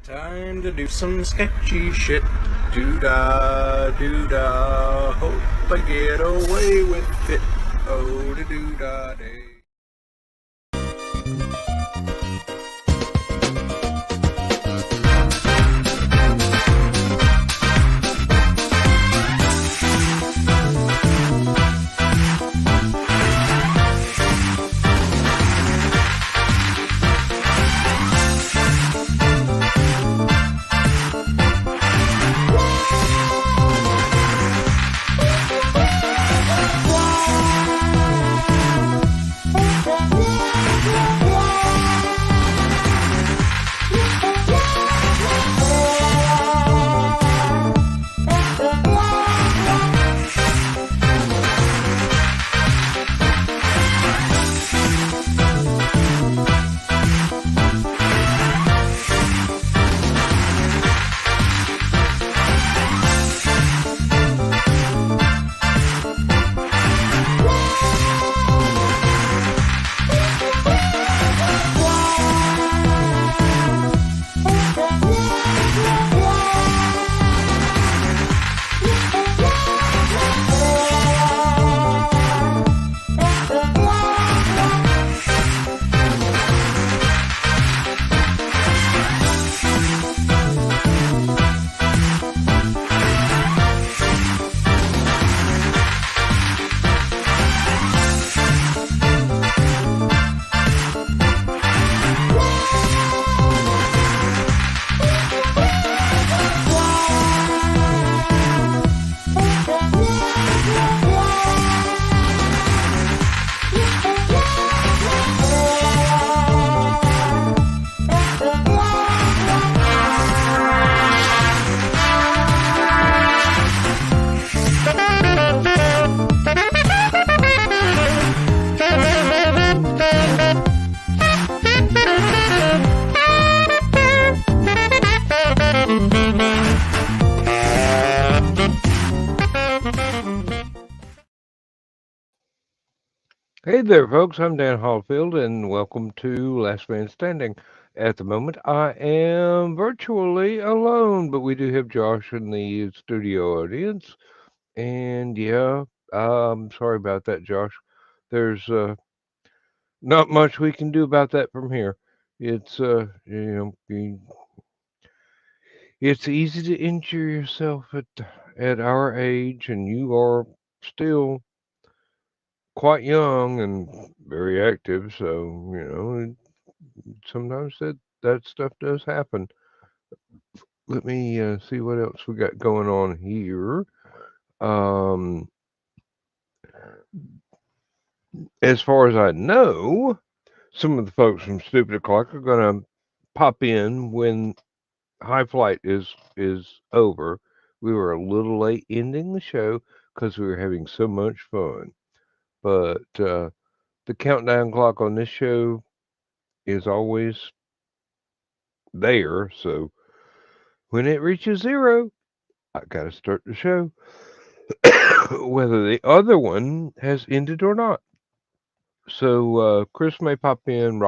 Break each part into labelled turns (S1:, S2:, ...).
S1: Time to do some sketchy shit. Doo-dah, doo-dah. Hope I get away with it. Oh, da doo-dah day.
S2: Hey there, folks. I'm Dan Hollifield, and welcome to Last Man Standing. At the moment, I am virtually alone, but we do have Josh in the studio audience. And yeah, sorry about that, Josh. There's not much we can do about that from here. It's it's easy to injure yourself at our age, and you are still quite young and very active, so sometimes that stuff does happen. Let me see what else we got going on here. Um, as far as I know, some of the folks from Stupid O'Clock are going to pop in when High Flight is over. We were a little late ending the show because we were having so much fun, but the countdown clock on this show is always there, so when it reaches zero, I gotta start the show, whether the other one has ended or not. So Chris may pop in,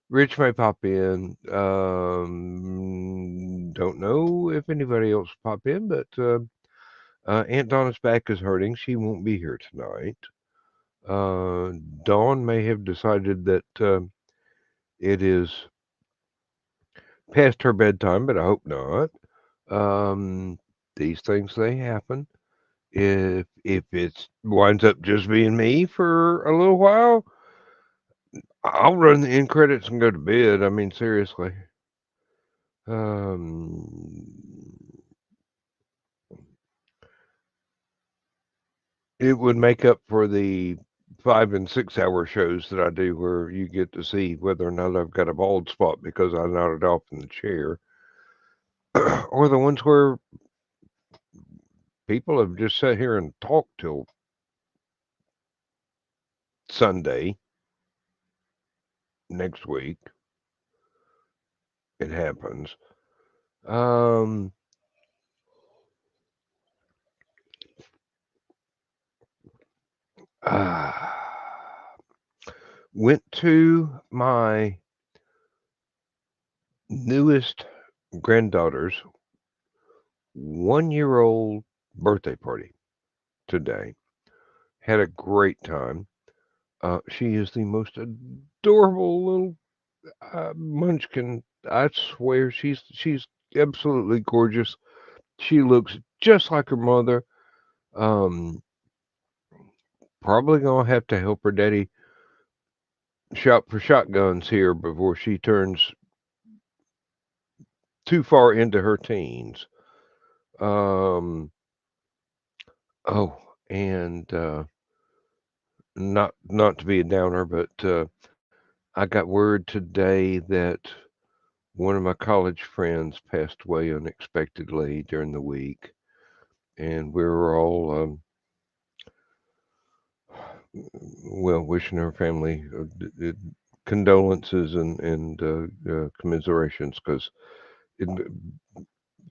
S2: Rich may pop in. Don't know if anybody else will pop in, but Aunt Donna's back is hurting. She won't be here tonight. Dawn may have decided that it is past her bedtime, but I hope not. These things they happen. If it winds up just being me for a little while, I'll run the end credits and go to bed. I mean, seriously. It would make up for the 5 and 6 hour shows that I do, where you get to see whether or not I've got a bald spot because I nodded off in the chair, or the ones where people have just sat here and talked till Sunday next week. It happens. Went to my newest granddaughter's 1-year-old birthday party today. Had a great time. She is the most adorable little munchkin. I swear she's absolutely gorgeous. She looks just like her mother. Um, Probably gonna have to help her daddy shop for shotguns here before she turns too far into her teens. Um, oh, and not to be a downer, but I got word today that one of my college friends passed away unexpectedly during the week, and we were all well wishing her family condolences and commiserations because it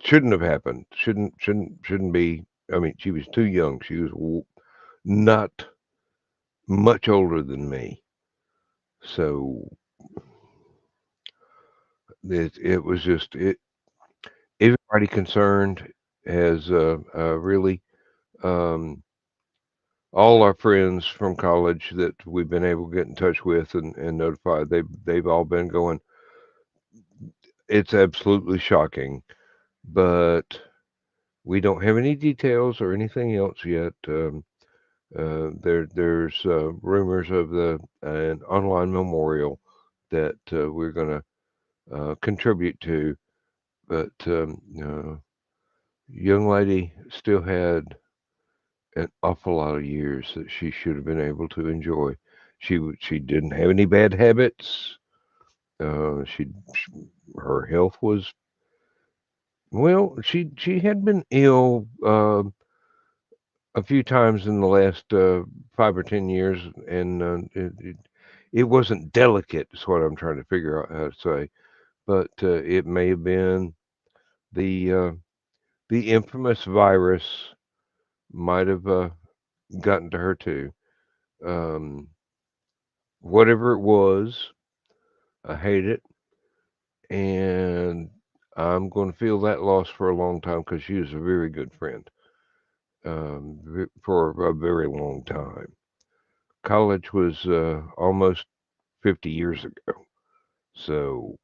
S2: shouldn't have happened. Shouldn't be. I mean, she was too young. She was not much older than me, so it was just it. Everybody concerned has really um, all our friends from college that we've been able to get in touch with and notify. They've all been going. It's absolutely shocking, but we don't have any details or anything else yet. There's rumors of an online memorial that we're going to contribute to, but young lady still had an awful lot of years that she should have been able to enjoy. She didn't have any bad habits. She her health was well. She had been ill a few times in the last 5 or 10 years, and it wasn't delicate. Is what I'm trying to figure out how to say, but it may have been the uh, the infamous virus might have gotten to her too. Um, Whatever it was, I hate it, and I'm going to feel that loss for a long time because she was a very good friend for a very long time. College was almost 50 years ago, so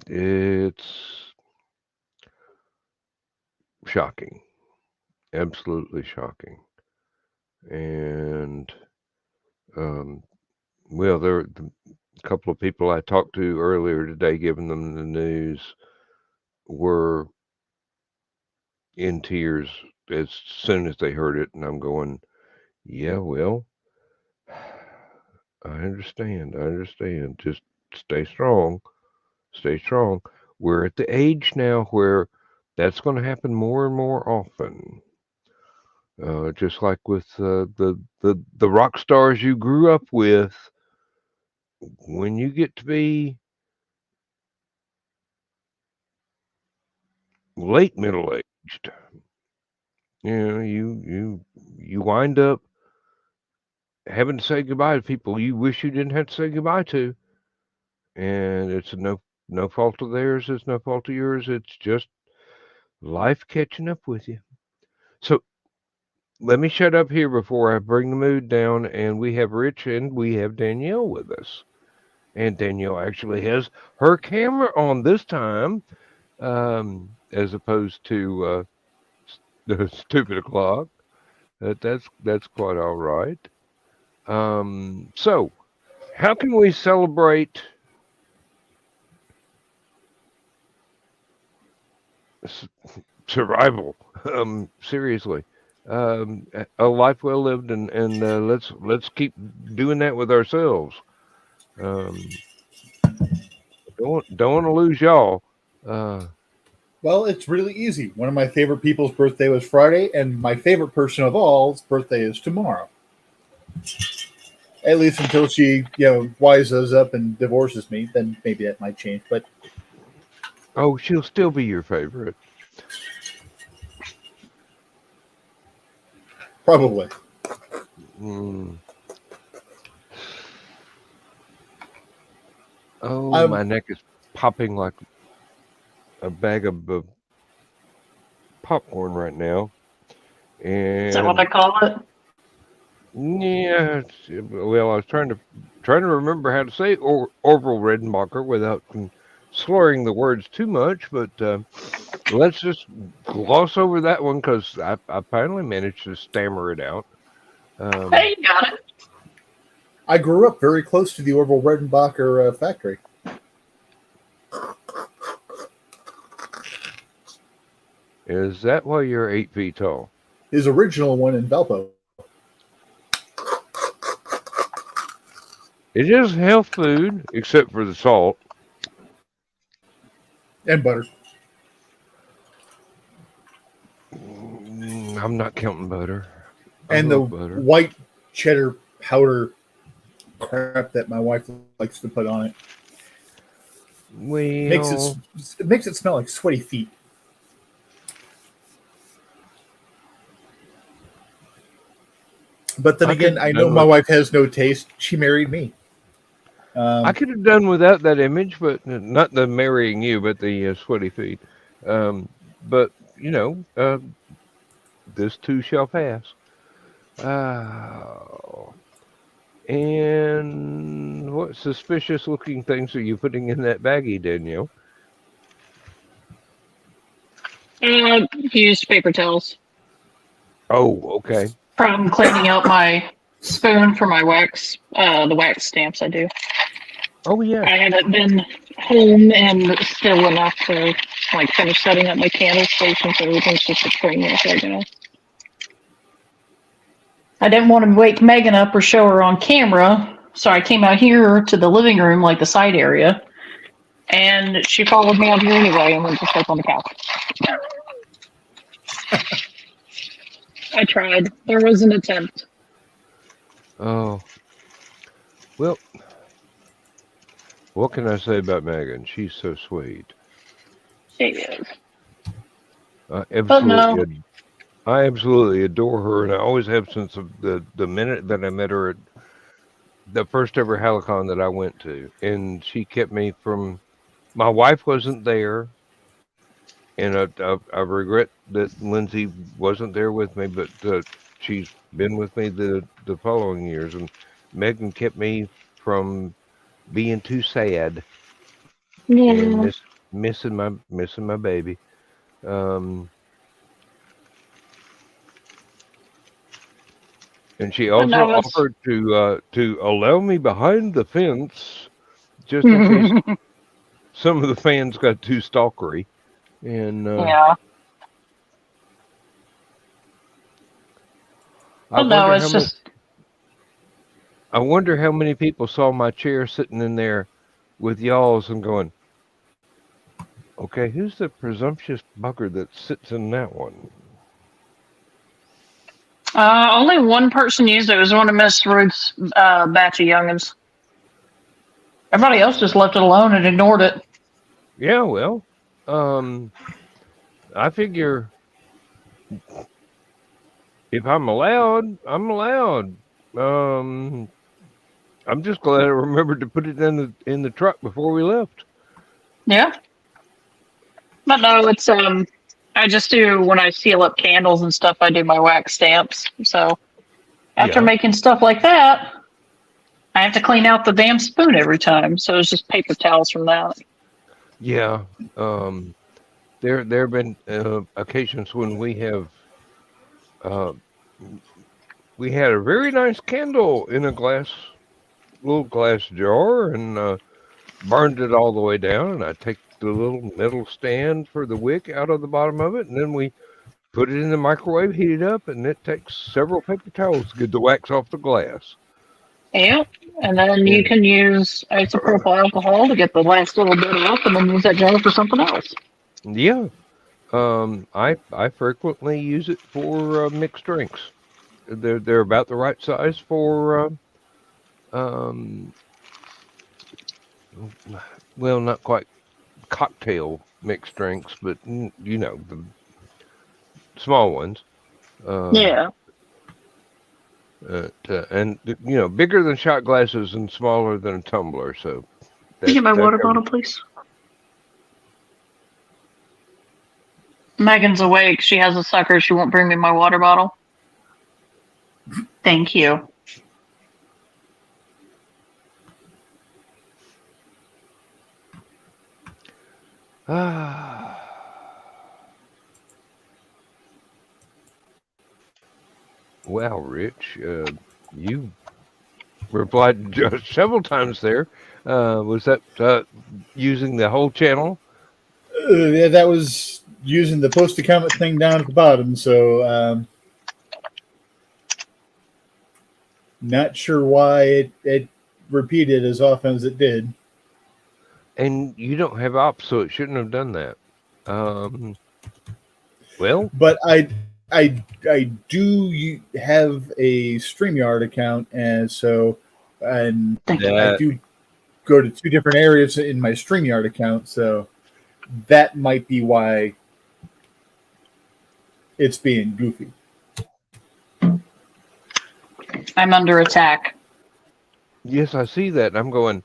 S2: it's shocking, absolutely shocking. And um, well, there were a couple of people I talked to earlier today, giving them the news, were in tears as soon as they heard it, and I'm going, yeah, well, I understand. I understand. Just stay strong. Stay strong. We're at the age now where that's going to happen more and more often. Just like with the rock stars you grew up with, when you get to be late middle aged, you wind up having to say goodbye to people you wish you didn't have to say goodbye to, and it's no fault of theirs. It's no fault of yours. It's just life catching up with you. So let me shut up here before I bring the mood down. And we have Rich and we have Danielle with us. And Danielle actually has her camera on this time, as opposed to the stupid o'clock. That's quite all right. So how can we celebrate s- survival? Seriously, a life well lived, and let's keep doing that with ourselves. Um, don't want to lose y'all. Uh,
S3: Well, it's really easy. One of my favorite people's birthday was Friday, and my favorite person of all's birthday is tomorrow. At least until she, wises up and divorces me, then maybe that might change. But
S2: oh, she'll still be your favorite.
S3: probably.
S2: Mm. Oh,
S3: I'm
S2: my neck is popping like a bag of popcorn right now. And
S4: Is that what they call it?
S2: yeah, well, I was trying to remember how to say Orville Redenbacher without slurring the words too much, but let's just gloss over that one because I finally managed to stammer it out.
S4: Hey, you got it.
S3: I grew up very close to the Orville Redenbacher factory.
S2: Is that why you're 8 feet tall?
S3: His original one in Valpo.
S2: It is health food, except for the salt.
S3: And butter.
S2: I'm not counting butter.
S3: And the white cheddar powder crap that my wife likes to put on it.
S2: Well,
S3: It makes it smell like sweaty feet. But then again, I know my wife has no taste. She married me.
S2: I could have done without that image, but not the marrying you, but the sweaty feet. But you know, this too shall pass. And what suspicious-looking things are you putting in that baggie, Danielle?
S4: Used paper towels.
S2: Oh, okay.
S4: From cleaning out my spoon for my wax, the wax stamps I do.
S2: Oh, yeah.
S4: I haven't been home and still enough to like finish setting up my candle station, so everything's just a train wreck right now. I didn't want to wake Megan up or show her on camera, so I came out here to the living room, like the side area, and she followed me out here anyway and went to sleep on the couch. I tried. There was an attempt.
S2: Oh. Well, what can I say about Megan? She's so sweet.
S4: She is.
S2: I absolutely adore her, and I always have since the minute that I met her at the first ever Hallowcon that I went to. And she kept me from... My wife wasn't there, and I regret that Lindsay wasn't there with me, but she's been with me the following years. And Megan kept me from being too sad and missing my baby. And she also offered to allow me behind the fence, just in case some of the fans got too stalkery. And
S4: yeah.
S2: I wonder how many people saw my chair sitting in there with y'alls and going, okay, who's the presumptuous bugger that sits in that one?
S4: Only one person used it. It was one of Miss Ruth's batch of youngins. Everybody else just left it alone and ignored it.
S2: Yeah, well, I figure if I'm allowed, I'm allowed. I'm just glad I remembered to put it in the truck before we left.
S4: Yeah. But no, it's I just do when I seal up candles and stuff, I do my wax stamps. So after making stuff like that, I have to clean out the damn spoon every time. So it's just paper towels from that.
S2: Yeah. There have been occasions when we have we had a very nice candle in a little glass jar and burned it all the way down, and I take the little metal stand for the wick out of the bottom of it, and then we put it in the microwave, heat it up, and it takes several paper towels to get the wax off the glass.
S4: Yeah, and then you can use isopropyl alcohol to get the last little bit off, and then use that jar for something else.
S2: Yeah, I frequently use it for mixed drinks. They're about the right size for well, not quite cocktail mixed drinks, but you know, the small ones.
S4: Yeah.
S2: And you know, bigger than shot glasses and smaller than a tumbler. So
S4: Can you get my water bottle, please? Megan's awake. She has a sucker. She won't bring me my water bottle. Thank you.
S2: Well, Rich, you replied several times there. Was that using the whole channel?
S3: Yeah, that was using the post a comment thing down at the bottom. So not sure why it repeated as often as it did.
S2: And you don't have ops, so it shouldn't have done that. Well,
S3: but I do have a StreamYard account, and I do go to 2 different areas in my StreamYard account, so that might be why it's being goofy.
S4: I'm under attack.
S2: yes, I see that. I'm going,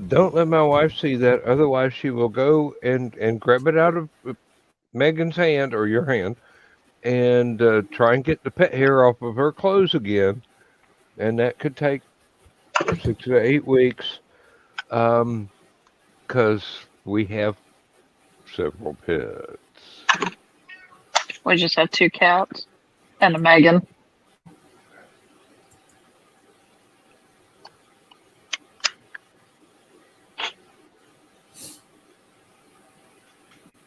S2: don't let my wife see that, otherwise she will go and grab it out of Megan's hand or your hand and try and get the pet hair off of her clothes again. And that could take 6 to 8 weeks because we have several pets.
S4: We just have 2 cats and a Megan.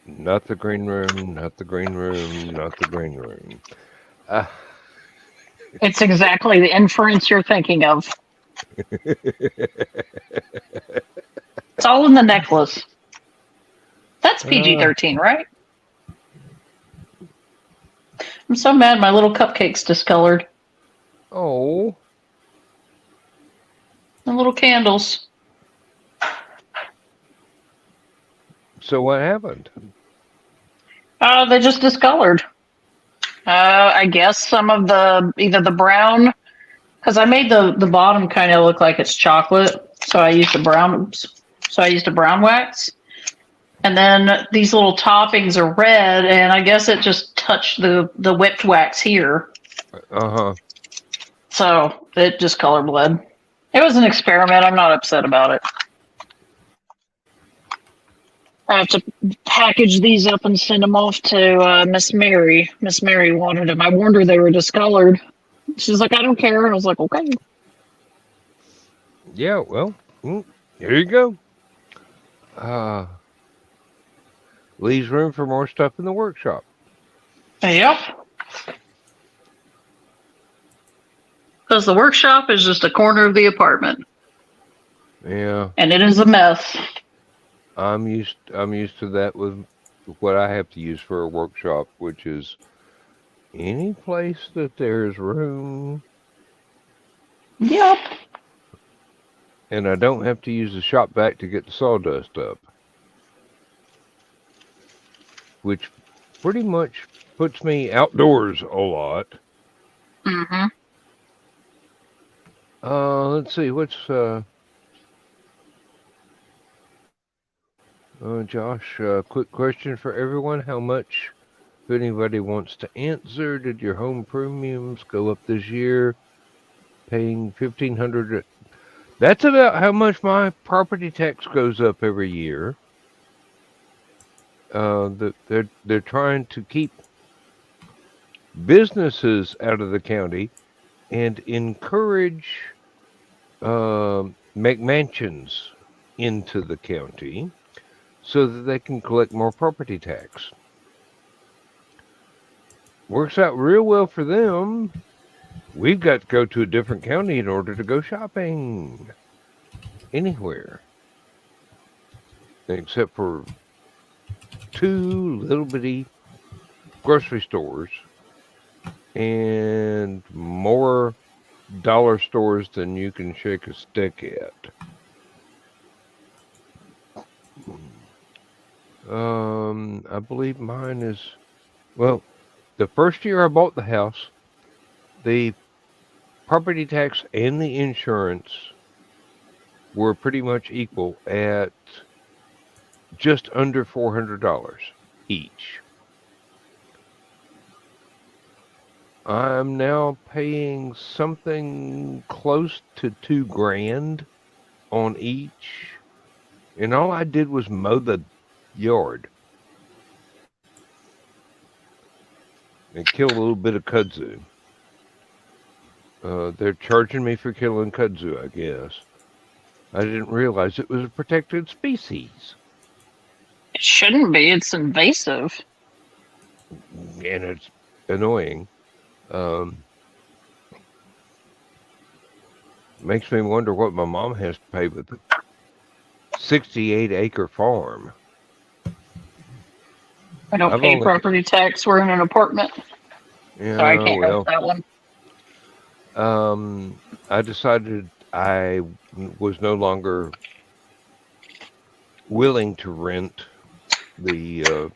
S2: Not the green room, not the green room, not the green room.
S4: It's exactly the inference you're thinking of. It's all in the necklace. That's PG-13, right? I'm so mad my little cupcake's discolored.
S2: Oh.
S4: The little candles.
S2: So what happened?
S4: They just discolored. I guess some of either the brown, because I made the bottom kind of look like it's chocolate, so I used a brown wax, and then these little toppings are red, and I guess it just touched the whipped wax here. So it just color bled. It was an experiment. I'm not upset about it. I have to package these up and send them off to Miss Mary. Miss Mary wanted them. I warned her they were discolored. She's like, I don't care. I was like, okay.
S2: Yeah, well, here you go. Leaves room for more stuff in the workshop.
S4: Yep. Because the workshop is just a corner of the apartment.
S2: Yeah.
S4: And it is a mess.
S2: I'm used to that with what I have to use for a workshop, which is any place that there's room.
S4: Yep.
S2: And I don't have to use the shop vac to get the sawdust up, which pretty much puts me outdoors a lot.
S4: Mm-hmm.
S2: Let's see, what's Josh, quick question for everyone. How much, if anybody wants to answer, did your home premiums go up this year? Paying $1,500. That's about how much my property tax goes up every year. They're trying to keep businesses out of the county and encourage McMansions into the county, so that they can collect more property tax. Works out real well for them. We've got to go to a different county in order to go shopping. Anywhere. Except for 2 little bitty grocery stores and more dollar stores than you can shake a stick at. I believe mine is, well, the first year I bought the house, the property tax and the insurance were pretty much equal at just under $400. each. I'm now paying something close to $2,000 on each, and all I did was mow the yard and kill a little bit of kudzu. They're charging me for killing kudzu, I guess. I didn't realize it was a protected species.
S4: It shouldn't be. It's invasive.
S2: And it's annoying. Makes me wonder what my mom has to pay with a 68-acre farm.
S4: I don't pay property tax. We're in an apartment.
S2: Yeah,
S4: so I can't help that one.
S2: I decided I was no longer willing to rent the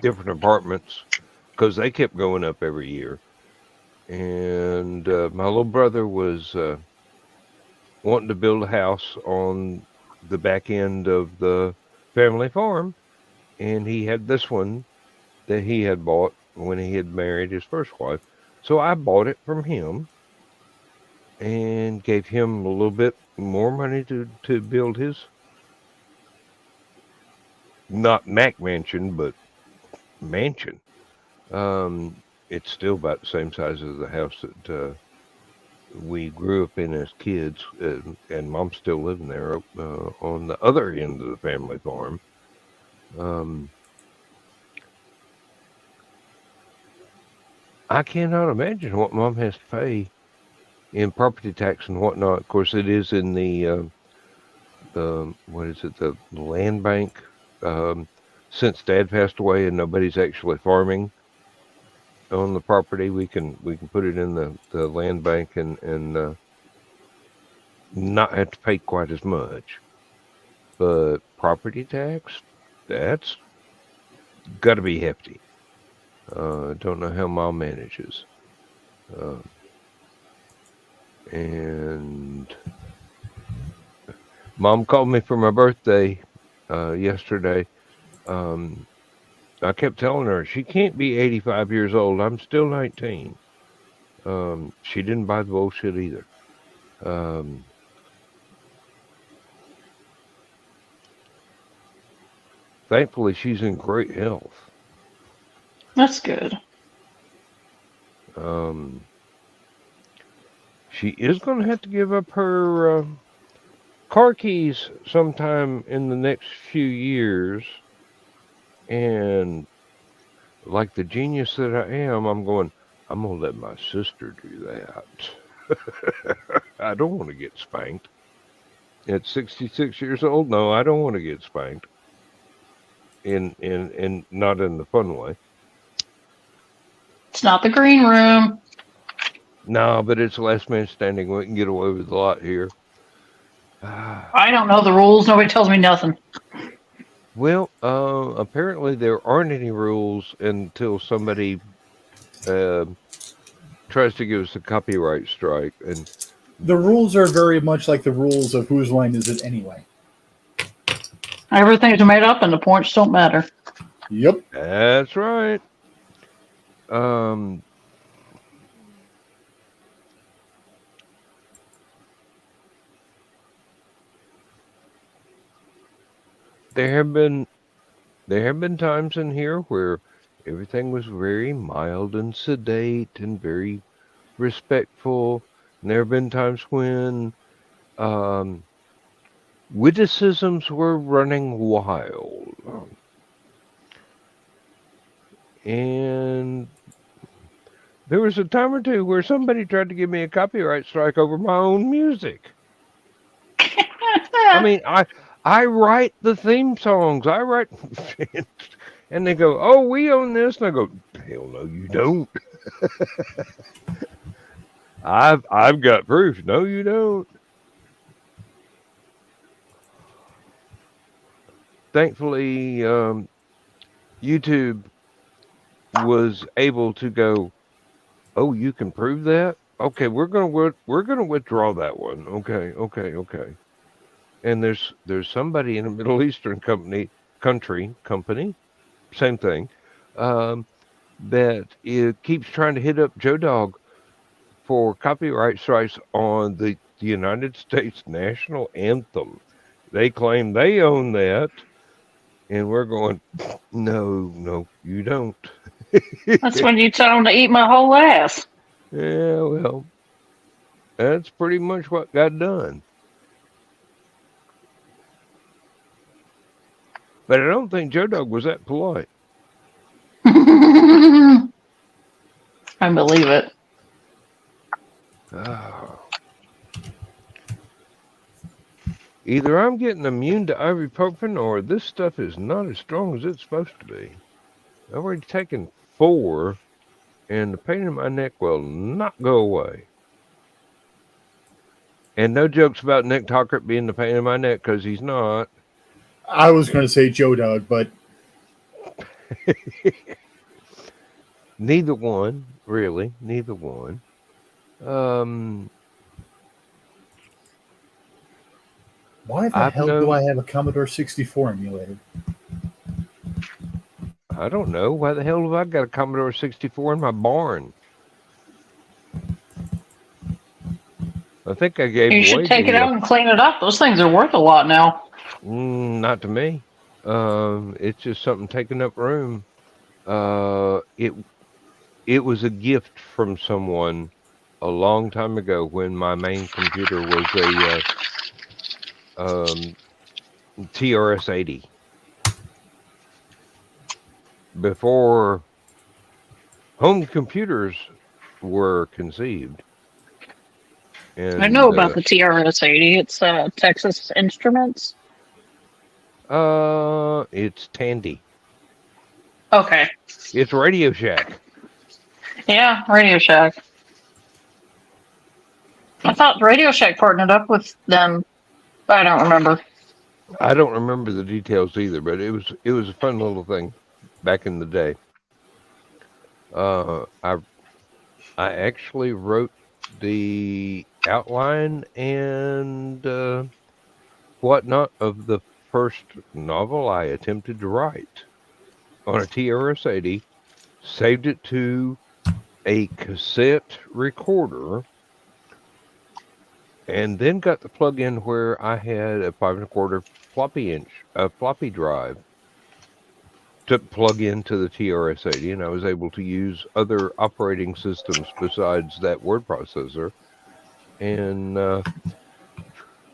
S2: different apartments because they kept going up every year. And my little brother was wanting to build a house on the back end of the family farm. And he had this one that he had bought when he had married his first wife. So I bought it from him and gave him a little bit more money to build his, not Mac mansion, but mansion. It's still about the same size as the house that we grew up in as kids, and Mom's still living there on the other end of the family farm. I cannot imagine what Mom has to pay in property tax and whatnot. Of course, it is in the what is it, the land bank. Since Dad passed away and nobody's actually farming on the property, we can put it in the land bank and not have to pay quite as much. But property tax, that's got to be hefty. Don't know how Mom manages. And Mom called me for my birthday yesterday. I kept telling her she can't be 85 years old. I'm still 19. She didn't buy the bullshit either. Thankfully, she's in great health.
S4: That's good.
S2: She is going to have to give up her car keys sometime in the next few years. And like the genius that I am, I'm going to let my sister do that. I don't want to get spanked. At 66 years old, no, I don't want to get spanked. In not in the fun way.
S4: It's not the green room.
S2: No, but it's last man standing. We can get away with a lot here.
S4: I don't know the rules. Nobody tells me nothing.
S2: Well, apparently there aren't any rules until somebody tries to give us a copyright strike. And
S3: the rules are very much like the rules of whose line is it anyway.
S4: Everything's made up and the points don't matter.
S3: Yep.
S2: That's right. There have been times in here where everything was very mild and sedate and very respectful. And there have been times when witticisms were running wild. And there was a time or two where somebody tried to give me a copyright strike over my own music. I mean, I write the theme songs. I write, and they go, "Oh, we own this," and I go, "Hell no, you don't." I've got proof. No, you don't. Thankfully, YouTube was able to go, "Oh, you can prove that? Okay, we're gonna withdraw that one. Okay." And there's somebody in a Middle Eastern country company, same thing, that it keeps trying to hit up Joe Dog for copyright strikes on the United States national anthem. They claim they own that, and we're going, no, you don't.
S4: That's when you tell them to eat my whole ass.
S2: Yeah, well, that's pretty much what got done. But I don't think Joe Dog was that polite.
S4: I believe it.
S2: Either I'm getting immune to ibuprofen or this stuff is not as strong as it's supposed to be. I've already taken 4, and the pain in my neck will not go away. And no jokes about Nick Tockert being the pain in my neck, because he's not.
S3: I was going to say Joe Dog, but...
S2: Neither one, really. Neither one.
S3: Why the hell do I have a Commodore 64 emulator?
S2: I don't know. Why the hell have I got a Commodore 64 in my barn? I think I gave away.
S4: You should take it out and clean it up. Those things are worth a lot now.
S2: Not to me. It's just something taking up room. It was a gift from someone a long time ago when my main computer was a TRS-80. Before home computers were conceived. And,
S4: I know about the TRS-80. It's Texas Instruments.
S2: It's Tandy.
S4: Okay.
S2: It's Radio Shack.
S4: Yeah, Radio Shack. I thought Radio Shack partnered up with them. I don't remember.
S2: I don't remember the details either, but it was a fun little thing back in the day. I actually wrote the outline and whatnot of the first novel I attempted to write on a TRS-80, saved it to a cassette recorder, and then got the plug-in where I had a 5 1/4 floppy drive to plug into the TRS-80, and I was able to use other operating systems besides that word processor. And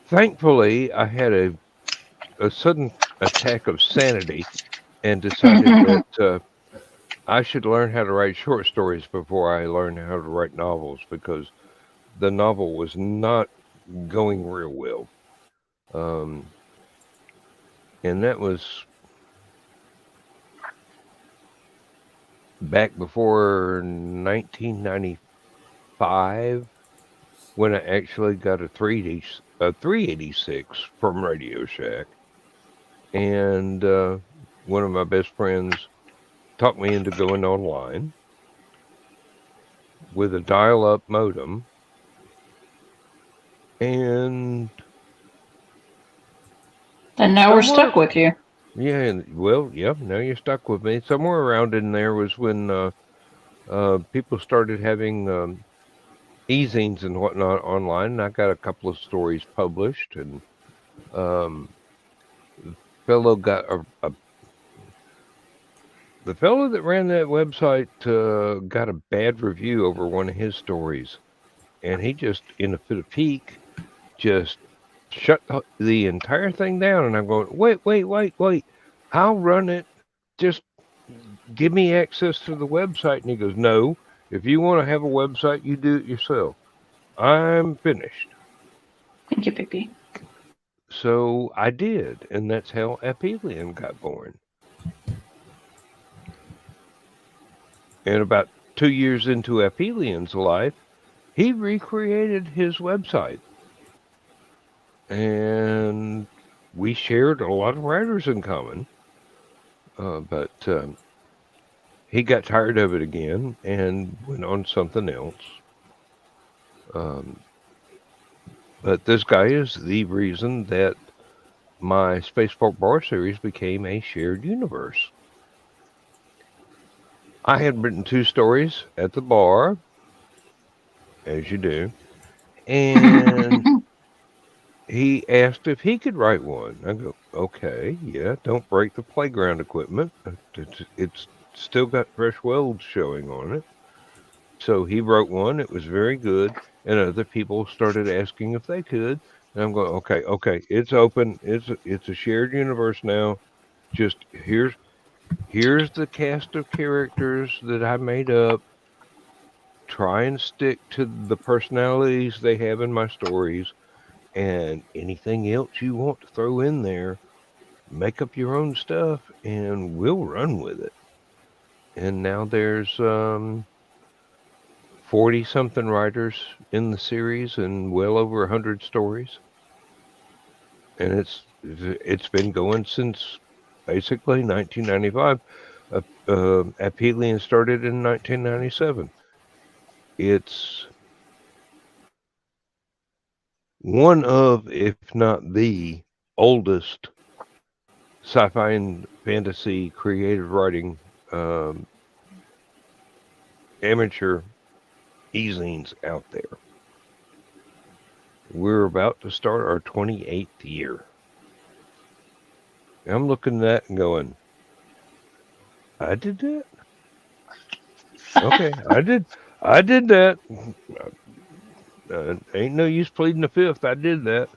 S2: thankfully, I had a sudden attack of sanity and decided that I should learn how to write short stories before I learn how to write novels, because the novel was not going real well. And that was back before 1995, when I actually got a 386 from Radio Shack. And one of my best friends talked me into going online with a dial-up modem. And
S4: now we're stuck with you.
S2: Yeah, well, yeah, now you're stuck with me. Somewhere around in there was when people started having e-zines and whatnot online, and I got a couple of stories published, and the fellow that ran that website got a bad review over one of his stories, and he just, in a fit of pique, just shut the entire thing down. And I'm going, wait, I'll run it. Just give me access to the website. And he goes, no, if you want to have a website, you do it yourself. I'm finished.
S4: Thank you, Pippi.
S2: So I did, and that's how Aphelion got born. And about 2 years into Aphelion's life, he recreated his website. And we shared a lot of writers in common. But he got tired of it again and went on something else. But this guy is the reason that my Spaceport Bar series became a shared universe. I had written 2 stories at the bar, as you do, and he asked if he could write one. I go, okay, yeah, don't break the playground equipment. It's still got fresh welds showing on it. So he wrote one. It was very good, and other people started asking if they could. And I'm going, okay, it's open. It's a shared universe now. Just here's the cast of characters that I made up. Try and stick to the personalities they have in my stories, and anything else you want to throw in there, make up your own stuff, and we'll run with it. And now there's 40 something writers in the series and well over 100 stories. And it's been going since basically 1995. Aphelion started in 1997. It's one of, if not the oldest sci-fi and fantasy creative writing amateur e-zines out there. We're about to start our 28th year. I'm looking at that and going, I did that? Okay, I did that. Ain't no use pleading the fifth. I did that.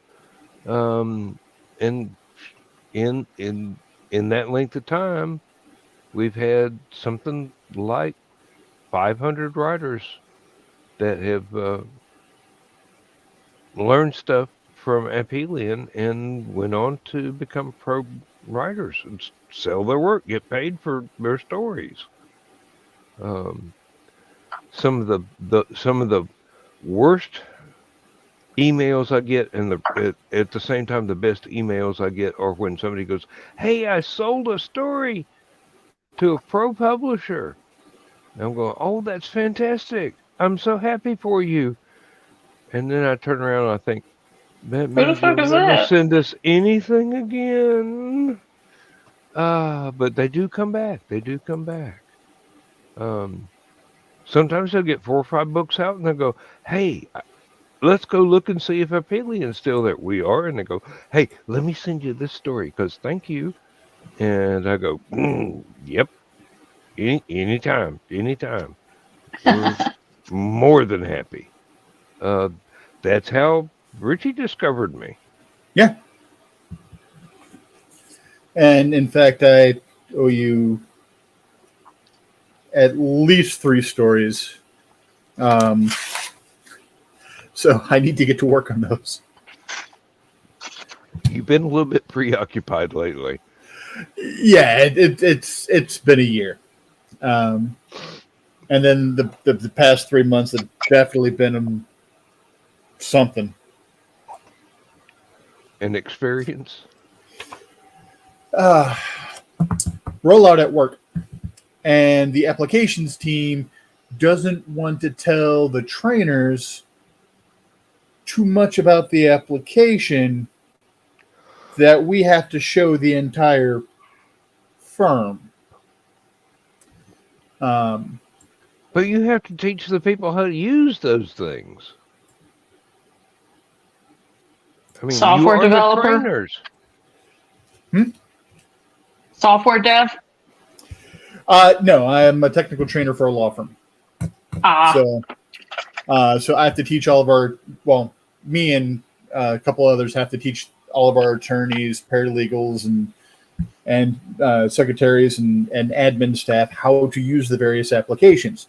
S2: And in that length of time, we've had something like 500 writers that have learned stuff from Aphelion and went on to become pro writers and sell their work, get paid for their stories. Some of the worst emails I get, and at the same time, the best emails I get are when somebody goes, "Hey, I sold a story to a pro publisher." And I'm going, "Oh, that's fantastic! I'm so happy for you." And then I turn around and I think, that
S4: Who the
S2: means
S4: fuck
S2: you'll
S4: is
S2: never
S4: that?
S2: send us anything again. But they do come back. They do come back. Sometimes they'll get 4 or 5 books out and they'll go, "Hey, let's go look and see if Aphelion's still there." We are. And they go, "Hey, let me send you this story because thank you." And I go, "Yep. Anytime. We're more than happy." That's how Richie discovered me.
S3: Yeah. And in fact, I owe you at least 3 stories. So I need to get to work on those.
S2: You've been a little bit preoccupied lately.
S3: Yeah, it's been a year. And then the past 3 months have definitely been something.
S2: An experience?
S3: Rollout at work. And the applications team doesn't want to tell the trainers too much about the application that we have to show the entire firm.
S2: But you have to teach the people how to use those things. I mean,
S4: Software
S2: you are
S4: developer?
S2: the trainers.
S4: Software dev?
S3: No, I am a technical trainer for a law firm. So I have to teach all of our, me and a couple others have to teach all of our attorneys, paralegals, and secretaries and admin staff how to use the various applications.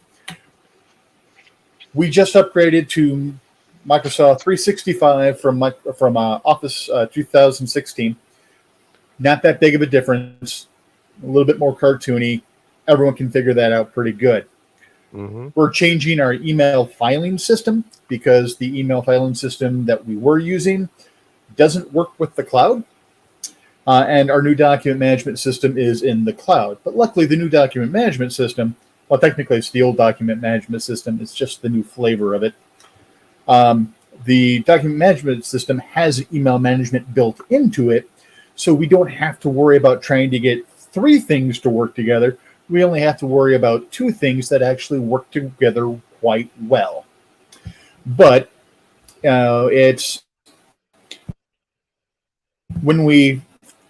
S3: We just upgraded to Microsoft 365 from Office 2016. Not that big of a difference. A little bit more cartoony. Everyone can figure that out pretty good.
S2: Mm-hmm.
S3: We're changing our email filing system because the email filing system that we were using doesn't work with the cloud. And our new document management system is in the cloud. But luckily, the new document management system, well, technically it's the old document management system. It's just the new flavor of it. The document management system has email management built into it. So we don't have to worry about trying to get 3 things to work together. We only have to worry about 2 things that actually work together quite well. But it's when we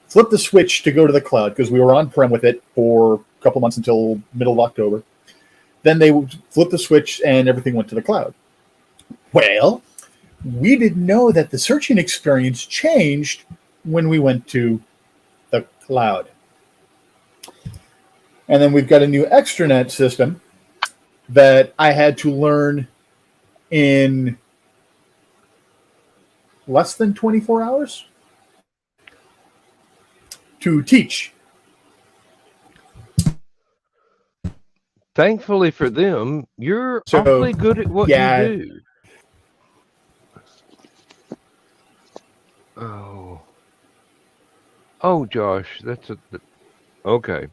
S3: flip the switch to go to the cloud, because we were on-prem with it for a couple months until middle of October. Then they flipped the switch and everything went to the cloud. Well, we didn't know that the searching experience changed when we went to the cloud. And then we've got a new extranet system that I had to learn in less than 24 hours to teach.
S2: Thankfully for them, you're awfully good at what you do. Oh, Josh, that's okay.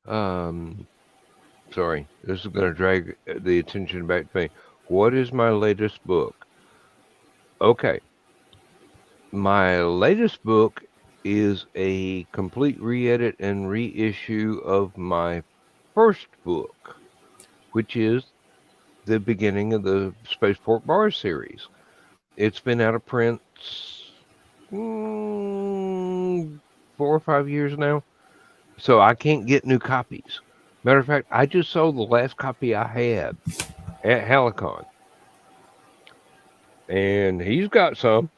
S2: Sorry, this is going to drag the attention back to me. What is my latest book? Okay. My latest book is a complete re-edit and reissue of my first book, which is the beginning of the Spaceport Bar series. It's been out of print 4 or 5 years now, so I can't get new copies. Matter of fact, I just sold the last copy I had at Hallowcon, and he's got some.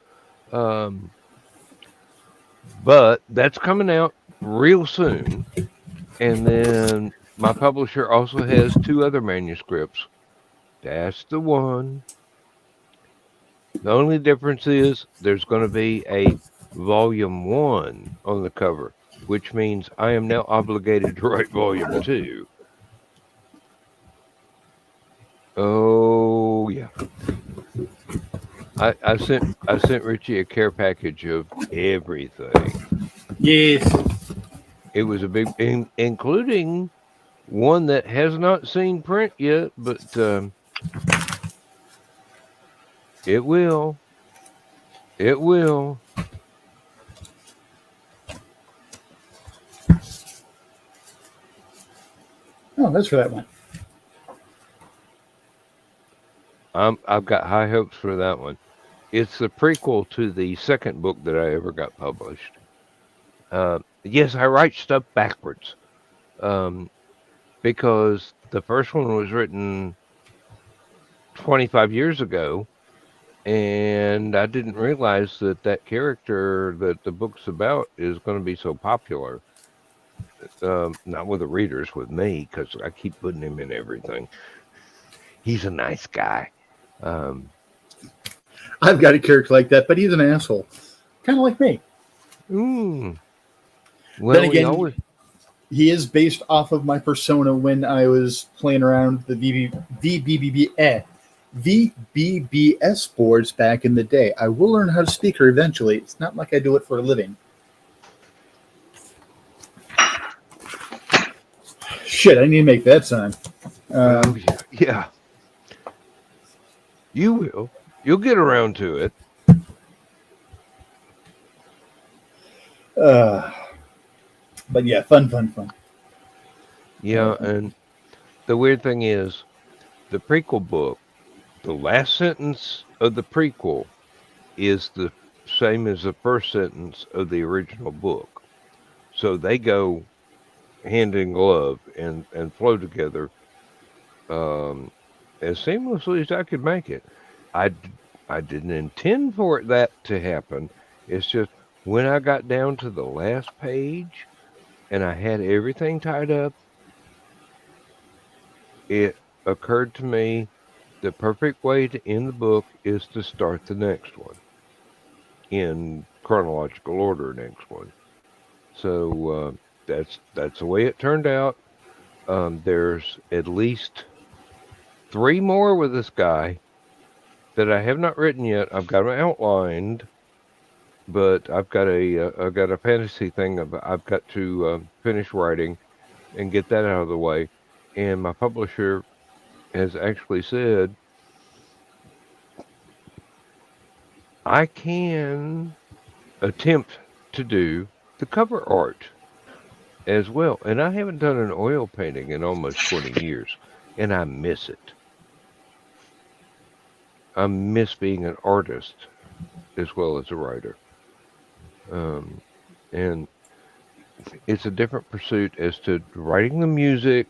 S2: But that's coming out real soon. And then my publisher also has 2 other manuscripts. That's the one. The only difference is there's going to be a volume 1 on the cover, which means I am now obligated to write volume 2. Oh yeah. I sent Richie a care package of everything.
S3: Yes.
S2: It was a big, including one that has not seen print yet, but it will. It will.
S3: Oh, that's for that one.
S2: I've got high hopes for that one. It's the prequel to the second book that I ever got published. Yes, I write stuff backwards. Because the first one was written 25 years ago, and I didn't realize that character that the book's about is going to be so popular. Not with the readers, with me, because I keep putting him in everything. He's a nice guy.
S3: I've got a character like that, but he's an asshole. Kind of like me.
S2: Well,
S3: then again, he is based off of my persona when I was playing around the VBBS boards back in the day. I will learn how to speak her eventually. It's not like I do it for a living. Shit, I need to make that sound.
S2: Yeah. You will. You'll get around to it.
S3: But yeah, fun.
S2: Yeah, and the weird thing is, the prequel book, the last sentence of the prequel is the same as the first sentence of the original book. So they go hand in glove and flow together as seamlessly as I could make it. I didn't intend for that to happen. It's just when I got down to the last page and I had everything tied up, it occurred to me the perfect way to end the book is to start the next one in chronological order. Next one. So that's the way it turned out. There's at least 3 more with this guy that I have not written yet. I've got them outlined, but I've got a fantasy thing I've got to finish writing and get that out of the way. And my publisher has actually said I can attempt to do the cover art as well. And I haven't done an oil painting in almost 20 years, and I miss it. I miss being an artist as well as a writer. And it's a different pursuit as to writing the music,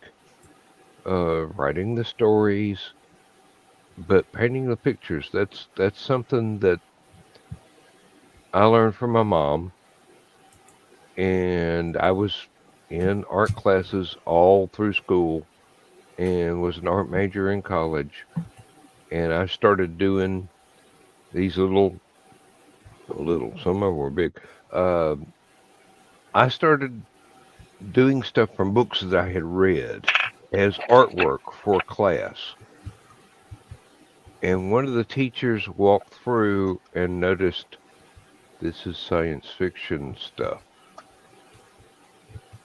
S2: writing the stories, but painting the pictures, that's something that I learned from my mom. And I was in art classes all through school and was an art major in college. And I started doing these little, some of them were big. I started doing stuff from books that I had read as artwork for class. And one of the teachers walked through and noticed this is science fiction stuff.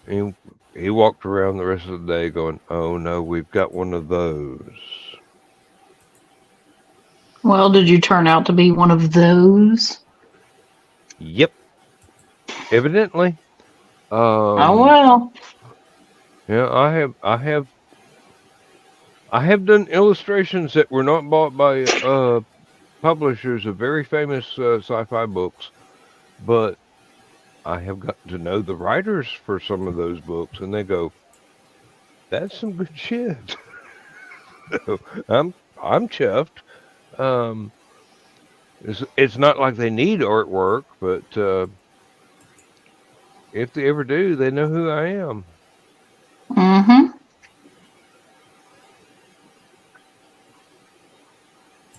S2: And he walked around the rest of the day going, oh no, we've got one of those.
S4: Well, did you turn out to be one of those?
S2: Yep. Evidently.
S4: Oh well.
S2: Yeah, I have done illustrations that were not bought by publishers of very famous sci-fi books, but I have gotten to know the writers for some of those books, and they go, "That's some good shit." So I'm chuffed. It's not like they need artwork, but if they ever do, they know who I am.
S4: Mm-hmm.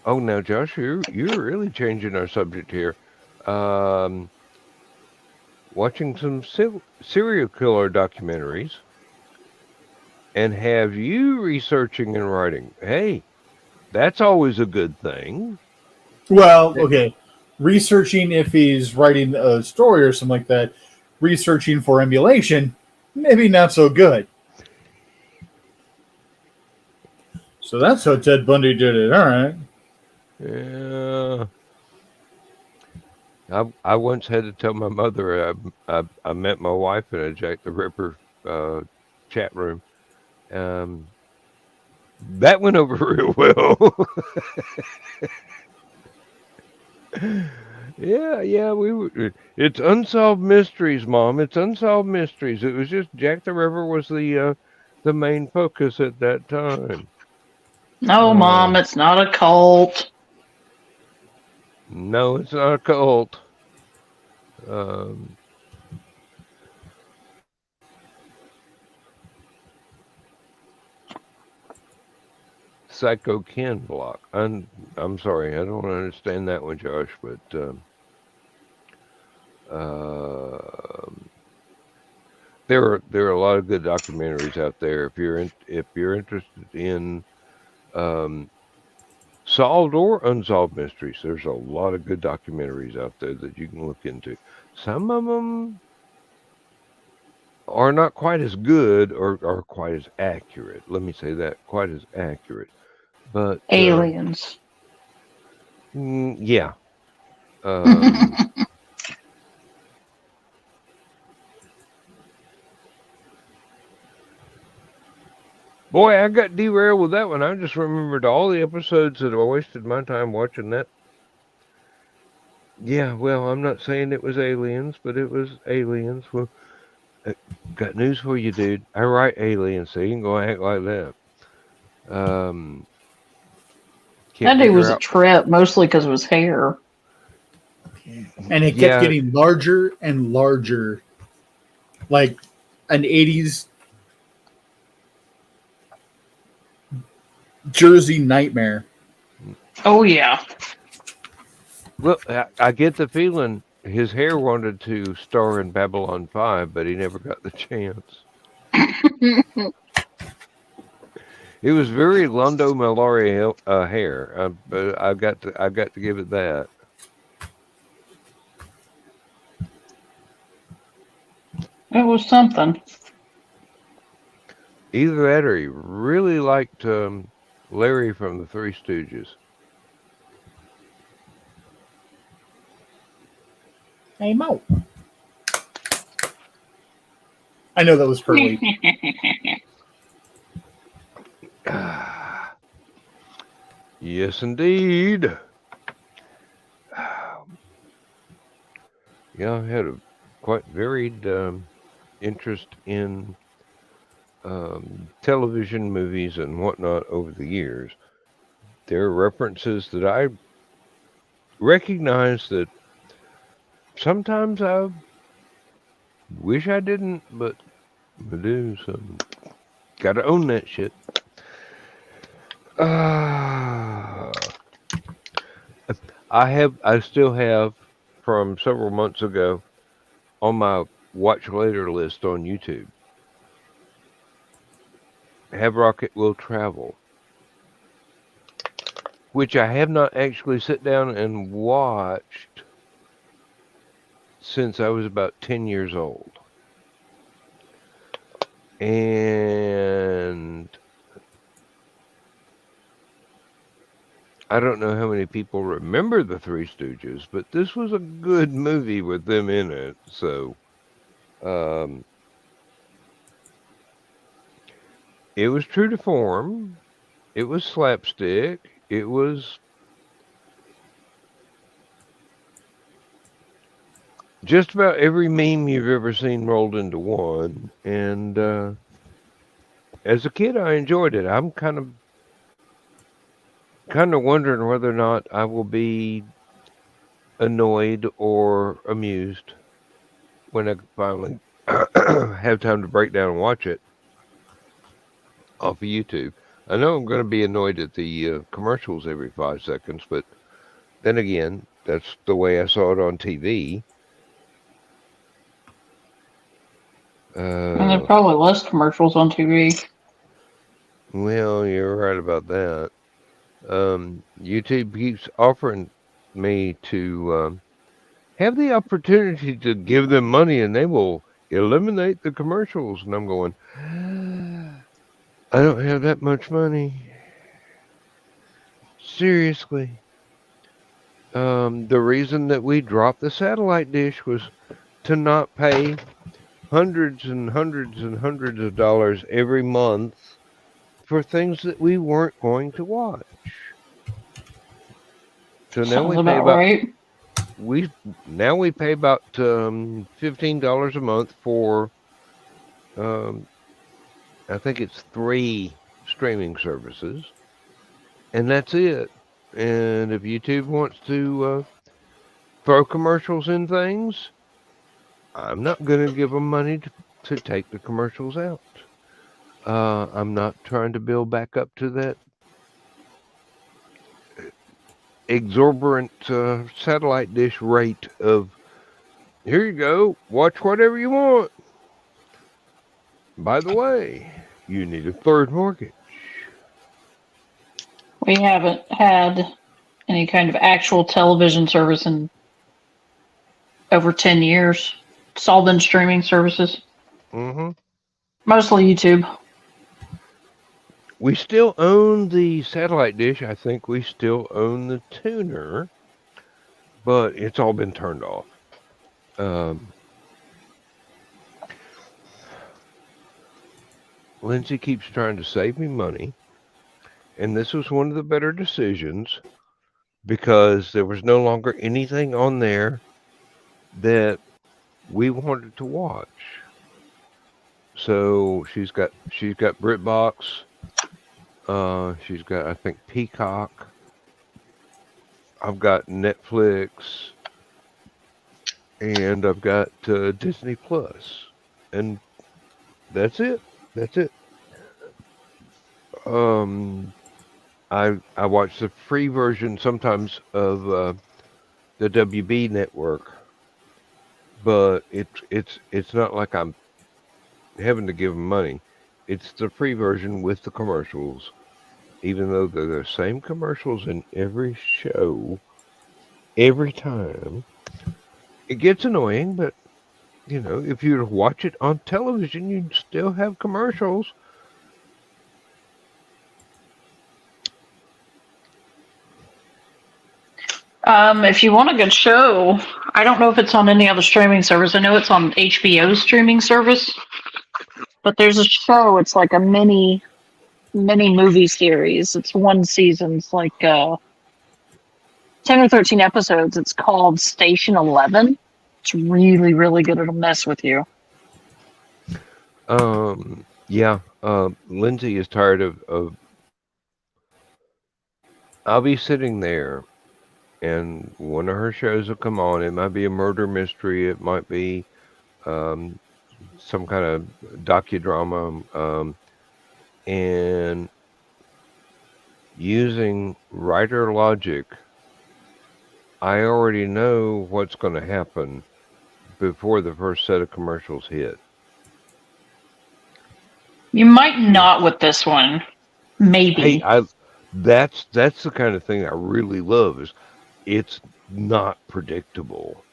S2: Oh, now, Josh, you're really changing our subject here. Watching some serial killer documentaries, and have you researching and writing. Hey, that's always a good thing.
S3: Well, okay. Researching if he's writing a story or something like that. Researching for emulation, maybe not so good. So that's how Ted Bundy did it. All right.
S2: Yeah. I once had to tell my mother I met my wife in a Jack the Ripper chat room. That went over real well. Yeah, we were. It's unsolved mysteries, Mom. It's unsolved mysteries. It was just Jack the Ripper was the main focus at that time.
S4: No, Mom, it's not a cult.
S2: No, it's not a cult. Psycho Ken block. I'm sorry, I don't understand that one, Josh, but there are a lot of good documentaries out there. If you're interested in solved or unsolved mysteries, there's a lot of good documentaries out there that you can look into. Some of them are not quite as good or quite as accurate. Let me say that, quite as accurate. But
S4: Aliens.
S2: Yeah. Boy, I got derailed with that one. I just remembered all the episodes that I wasted my time watching that. Yeah, well, I'm not saying it was aliens, but it was aliens. Well, got news for you, dude. I write aliens, so you can go act like that.
S4: That dude was a trip, mostly because of his hair.
S3: And it kept getting larger and larger. Like an 80s Jersey nightmare.
S4: Oh, yeah.
S2: Well, I get the feeling his hair wanted to star in Babylon 5, but he never got the chance. It was very Londo Malaria hair, but I got to give it that.
S4: It was something.
S2: Either that or he really liked Larry from the Three Stooges.
S3: Hey, Mo. I know that was Curly.
S2: Yes, indeed. Yeah, I had a quite varied interest in television, movies, and whatnot over the years. There are references that I recognize that sometimes I wish I didn't, but I do, so gotta own that shit. I still have from several months ago on my watch later list on YouTube. Have Rocket Will Travel, which I have not actually sat down and watched since I was about 10 years old. And I don't know how many people remember the Three Stooges, but this was a good movie with them in it. So, it was true to form. It was slapstick. It was just about every meme you've ever seen rolled into one. And as a kid, I enjoyed it. I'm kind of wondering whether or not I will be annoyed or amused when I finally have time to break down and watch it off of YouTube. I know I'm going to be annoyed at the commercials every 5 seconds, but then again, that's the way I saw it on TV.
S4: And there are probably less commercials on TV.
S2: Well, you're right about that. YouTube keeps offering me to have the opportunity to give them money and they will eliminate the commercials. And I'm going, I don't have that much money. Seriously. The reason that we dropped the satellite dish was to not pay hundreds and hundreds and hundreds of dollars every month for things that we weren't going to watch. So now we pay about
S4: right.
S2: we pay about $15 a month for I think it's 3 streaming services, and that's it. And if YouTube wants to throw commercials in things, I'm not going to give them money to take the commercials out. I'm not trying to build back up to that exorbitant satellite dish rate of, here you go, watch whatever you want. By the way, you need a 3rd mortgage.
S4: We haven't had any kind of actual television service in over 10 years. It's all been streaming services.
S2: Mm-hmm.
S4: Mostly YouTube.
S2: We still own the satellite dish. I think we still own the tuner, but it's all been turned off. Lindsay keeps trying to save me money, and this was one of the better decisions because there was no longer anything on there that we wanted to watch. So she's got BritBox. She's got, I think, Peacock. I've got Netflix, and I've got Disney Plus, and that's it. That's it. I watch the free version sometimes of the WB network, but it's not like I'm having to give them money. It's the free version with the commercials, even though they're the same commercials in every show, every time. It gets annoying, but you know, if you watch it on television, you'd still have commercials.
S4: If you want a good show, I don't know if it's on any other streaming service. I know it's on HBO's streaming service. but there's a show. It's like a mini movie series. It's one season. It's like 10 or 13 episodes. It's called Station 11. It's really, really good. It'll mess with you.
S2: Yeah. Lindsay is tired of. I'll be sitting there, and one of her shows will come on. It might be a murder mystery. It might be some kind of docudrama, and using writer logic, I already know what's going to happen before the first set of commercials hit.
S4: You might not with this one. Maybe.
S2: Hey, that's the kind of thing I really love. Is it's not predictable.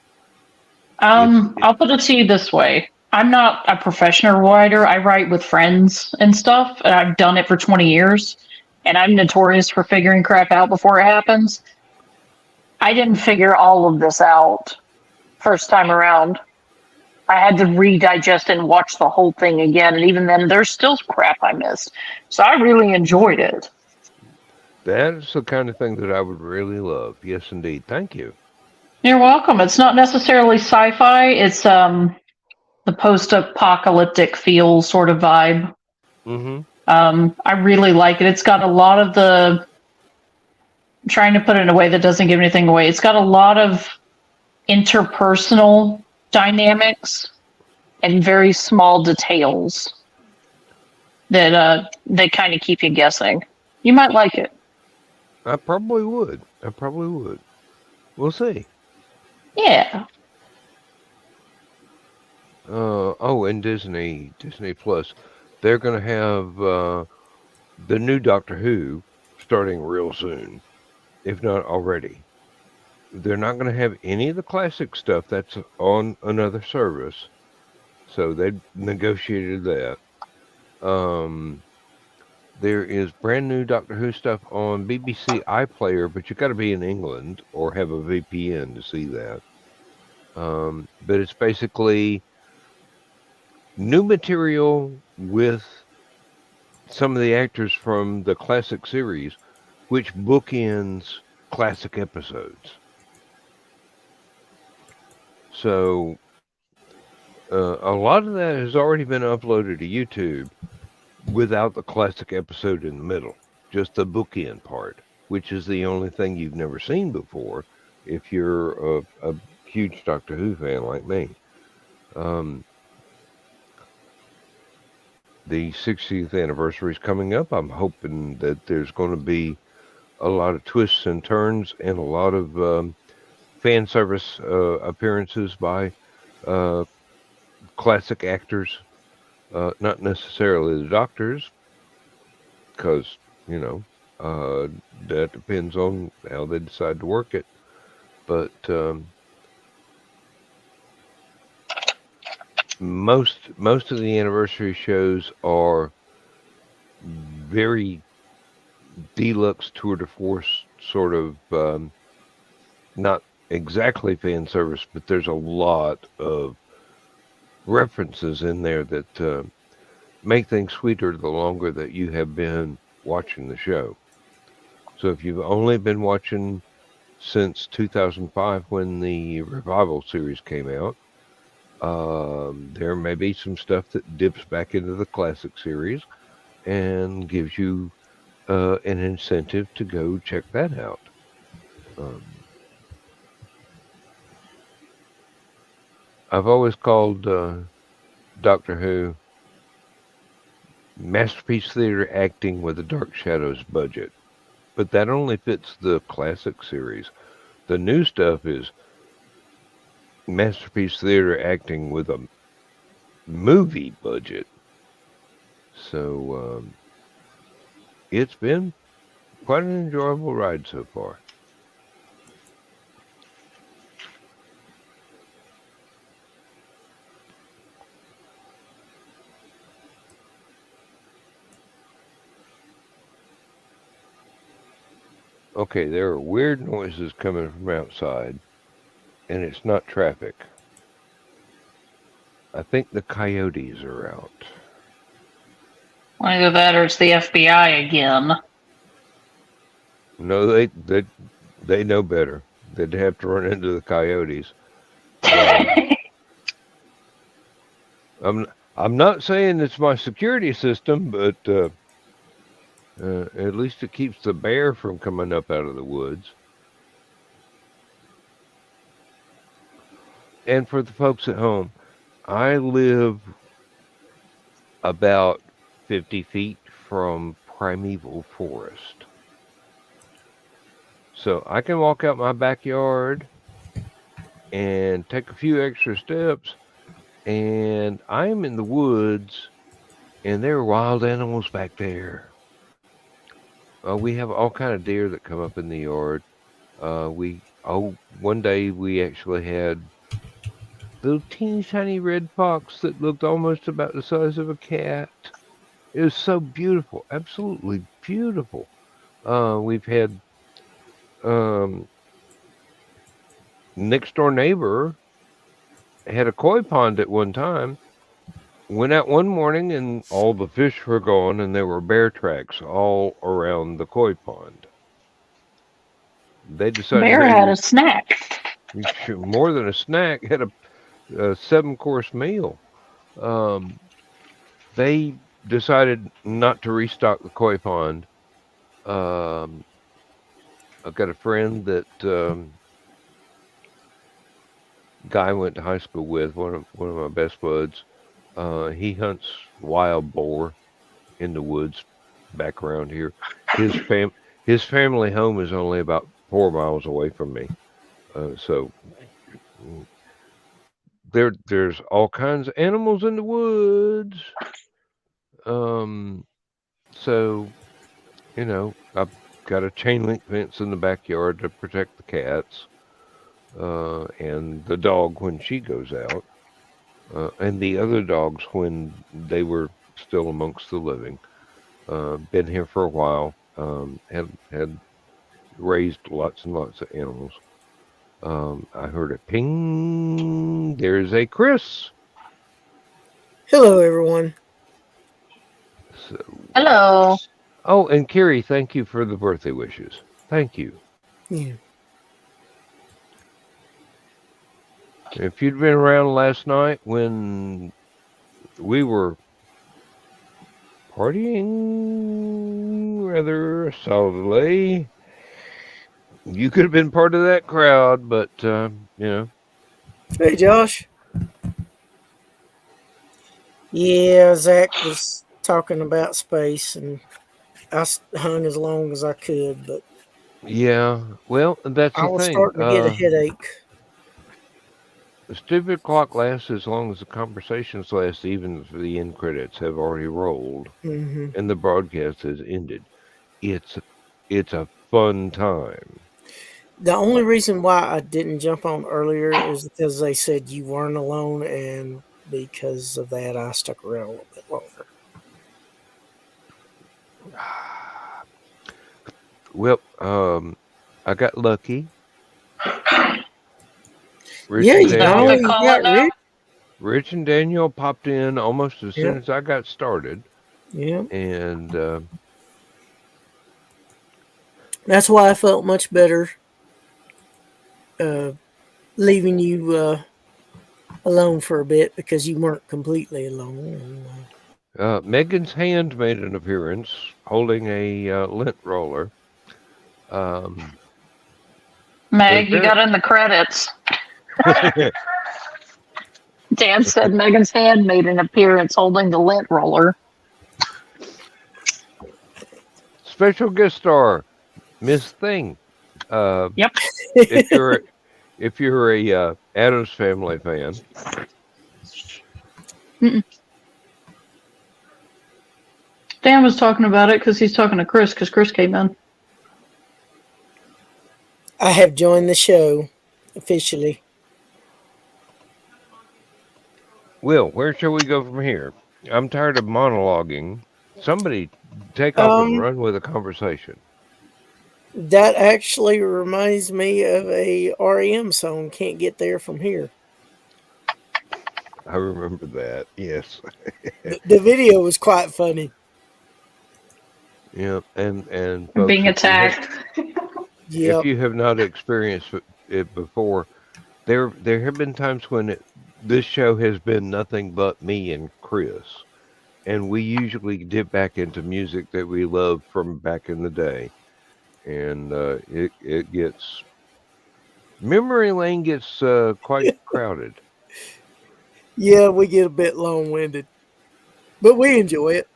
S4: I'll put it to you this way. I'm not a professional writer. I write with friends and stuff, and I've done it for 20 years, and I'm notorious for figuring crap out before it happens. I didn't figure all of this out first time around. I had to redigest and watch the whole thing again, and even then, there's still crap I missed. So I really enjoyed it.
S2: That's the kind of thing that I would really love. Yes, indeed. Thank you.
S4: You're welcome. It's not necessarily sci-fi. It's the post-apocalyptic feel sort of vibe.
S2: Mm-hmm.
S4: I really like it. It's got a lot of the... I'm trying to put it in a way that doesn't give anything away. It's got a lot of interpersonal dynamics and very small details that they kind of keep you guessing. You might like it.
S2: I probably would. We'll see.
S4: Yeah.
S2: And Disney Plus, they're going to have the new Doctor Who starting real soon, if not already. They're not going to have any of the classic stuff that's on another service, so they negotiated that. There is brand new Doctor Who stuff on BBC iPlayer, but you got to be in England or have a VPN to see that. But it's basically new material with some of the actors from the classic series, which bookends classic episodes. So a lot of that has already been uploaded to YouTube without the classic episode in the middle, just the bookend part, which is the only thing you've never seen before if you're a huge Doctor Who fan like me. The 60th anniversary is coming up. I'm hoping that there's going to be a lot of twists and turns and a lot of fan service appearances by classic actors, not necessarily the doctors, because, that depends on how they decide to work it. But most of the anniversary shows are very deluxe tour de force sort of, not exactly fan service, but there's a lot of references in there that make things sweeter the longer that you have been watching the show. So if you've only been watching since 2005 when the Revival series came out, there may be some stuff that dips back into the classic series and gives you an incentive to go check that out. I've always called Doctor Who masterpiece theater acting with a Dark Shadows budget, but that only fits the classic series. The new stuff is masterpiece theater acting with a movie budget. So it's been quite an enjoyable ride so far. Okay, there are weird noises coming from outside, and it's not traffic. I think the coyotes are out.
S4: Either that or it's the FBI again.
S2: No, they know better. They'd have to run into the coyotes. I'm not saying it's my security system, but at least it keeps the bear from coming up out of the woods. And for the folks at home, I live about 50 feet from primeval forest. So I can walk out my backyard and take a few extra steps, and I'm in the woods, and there are wild animals back there. We have all kind of deer that come up in the yard. One day we actually had little teeny tiny red fox that looked almost about the size of a cat. It was so beautiful, absolutely beautiful. We've had next door neighbor had a koi pond at one time. Went out one morning and all the fish were gone, and there were bear tracks all around the koi pond. They decided
S4: Bear had a snack.
S2: More than a snack, had a 7-course meal. They decided not to restock the koi pond. I've got a friend that guy I went to high school with, one of my best buds. He hunts wild boar in the woods back around here. His family home is only about 4 miles away from me. So there's all kinds of animals in the woods. So, I've got a chain link fence in the backyard to protect the cats, and the dog when she goes out, and the other dogs when they were still amongst the living. Been here for a while. Had raised lots and lots of animals. I heard a ping. There's a Chris.
S5: Hello, everyone.
S2: So,
S4: Hello.
S2: Oh, and Carrie, thank you for the birthday wishes. Thank you.
S5: Yeah.
S2: If you'd been around last night when we were partying rather solidly, you could have been part of that crowd, but,
S5: Hey, Josh. Yeah, Zach was talking about space, and I hung as long as I could, but
S2: yeah, well, that's the
S5: I was
S2: thing.
S5: starting to get a headache.
S2: The stupid clock lasts as long as the conversations last, even if the end credits have already rolled and the broadcast has ended. It's a fun time.
S5: The only reason why I didn't jump on earlier is because they said you weren't alone, and because of that, I stuck around a little bit longer.
S2: Well, I got lucky.
S5: Rich
S2: and Daniel popped in almost as soon as I got started.
S5: Yeah.
S2: And
S5: that's why I felt much better leaving you alone for a bit, because you weren't completely alone.
S2: Megan's hand made an appearance holding a lint roller.
S4: Meg, you got in the credits. Dan said Megan's hand made an appearance holding the lint roller.
S2: Special guest star, Miss Thing.
S4: Yep.
S2: If you're a Addams Family fan.
S4: Dan was talking about it because he's talking to Chris, because Chris came in.
S5: I have joined the show officially.
S2: Will, where shall we go from here? I'm tired of monologuing. Somebody take off and run with a conversation.
S5: That actually reminds me of a REM song, Can't Get There From Here.
S2: I remember that, yes.
S5: The video was quite funny.
S2: Yeah, and folks,
S4: Being attacked.
S2: if
S5: Yep.
S2: you have not experienced it before, there have been times when this show has been nothing but me and Chris, and we usually dip back into music that we loved from back in the day, and it gets memory lane gets quite crowded.
S5: Yeah, we get a bit long winded, but we enjoy it.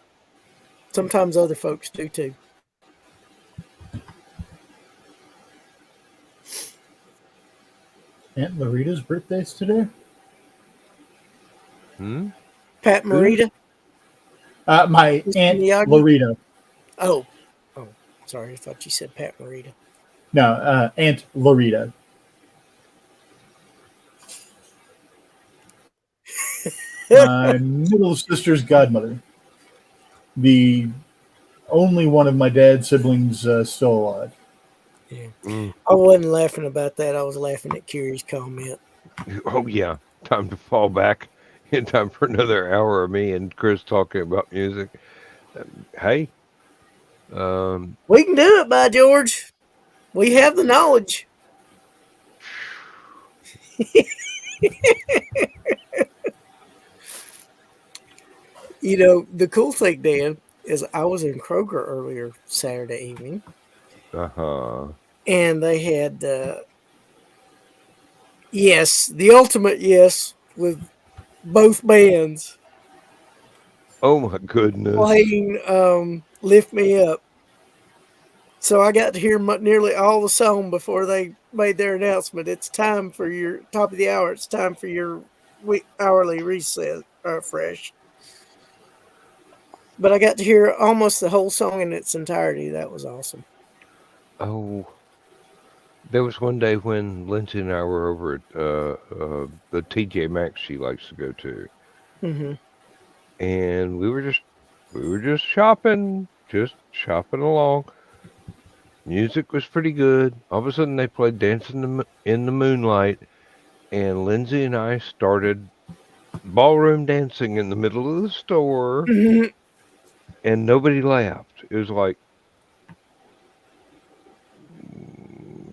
S5: Sometimes other folks do too.
S3: Aunt Larita's birthday's today?
S5: Pat Morita?
S3: My
S5: Mr.
S3: Aunt
S5: Miyagi?
S3: Larita.
S5: Oh, sorry. I thought you said Pat Morita.
S3: No, Aunt Larita. My middle sister's godmother. The only one of my dad's siblings still alive.
S5: Yeah.
S2: Mm.
S5: I wasn't laughing about that. I was laughing at Kiri's comment.
S2: Oh yeah, time to fall back. In time for another hour of me and Chris talking about music. Hey,
S5: We can do it, by George. We have the knowledge. You know, the cool thing, Dan, is I was in Kroger earlier Saturday evening, and they had, the ultimate yes with both bands
S2: oh my goodness.
S5: playing Lift Me Up. So I got to hear nearly all the song before they made their announcement. It's time for your top of the hour. It's time for your hourly reset fresh. But I got to hear almost the whole song in its entirety. That was awesome.
S2: Oh, there was one day when Lindsay and I were over at the TJ Maxx she likes to go to, and we were just shopping along. Music was pretty good. All of a sudden, they played "Dancing in the Moonlight," and Lindsay and I started ballroom dancing in the middle of the store, and nobody laughed. It was like,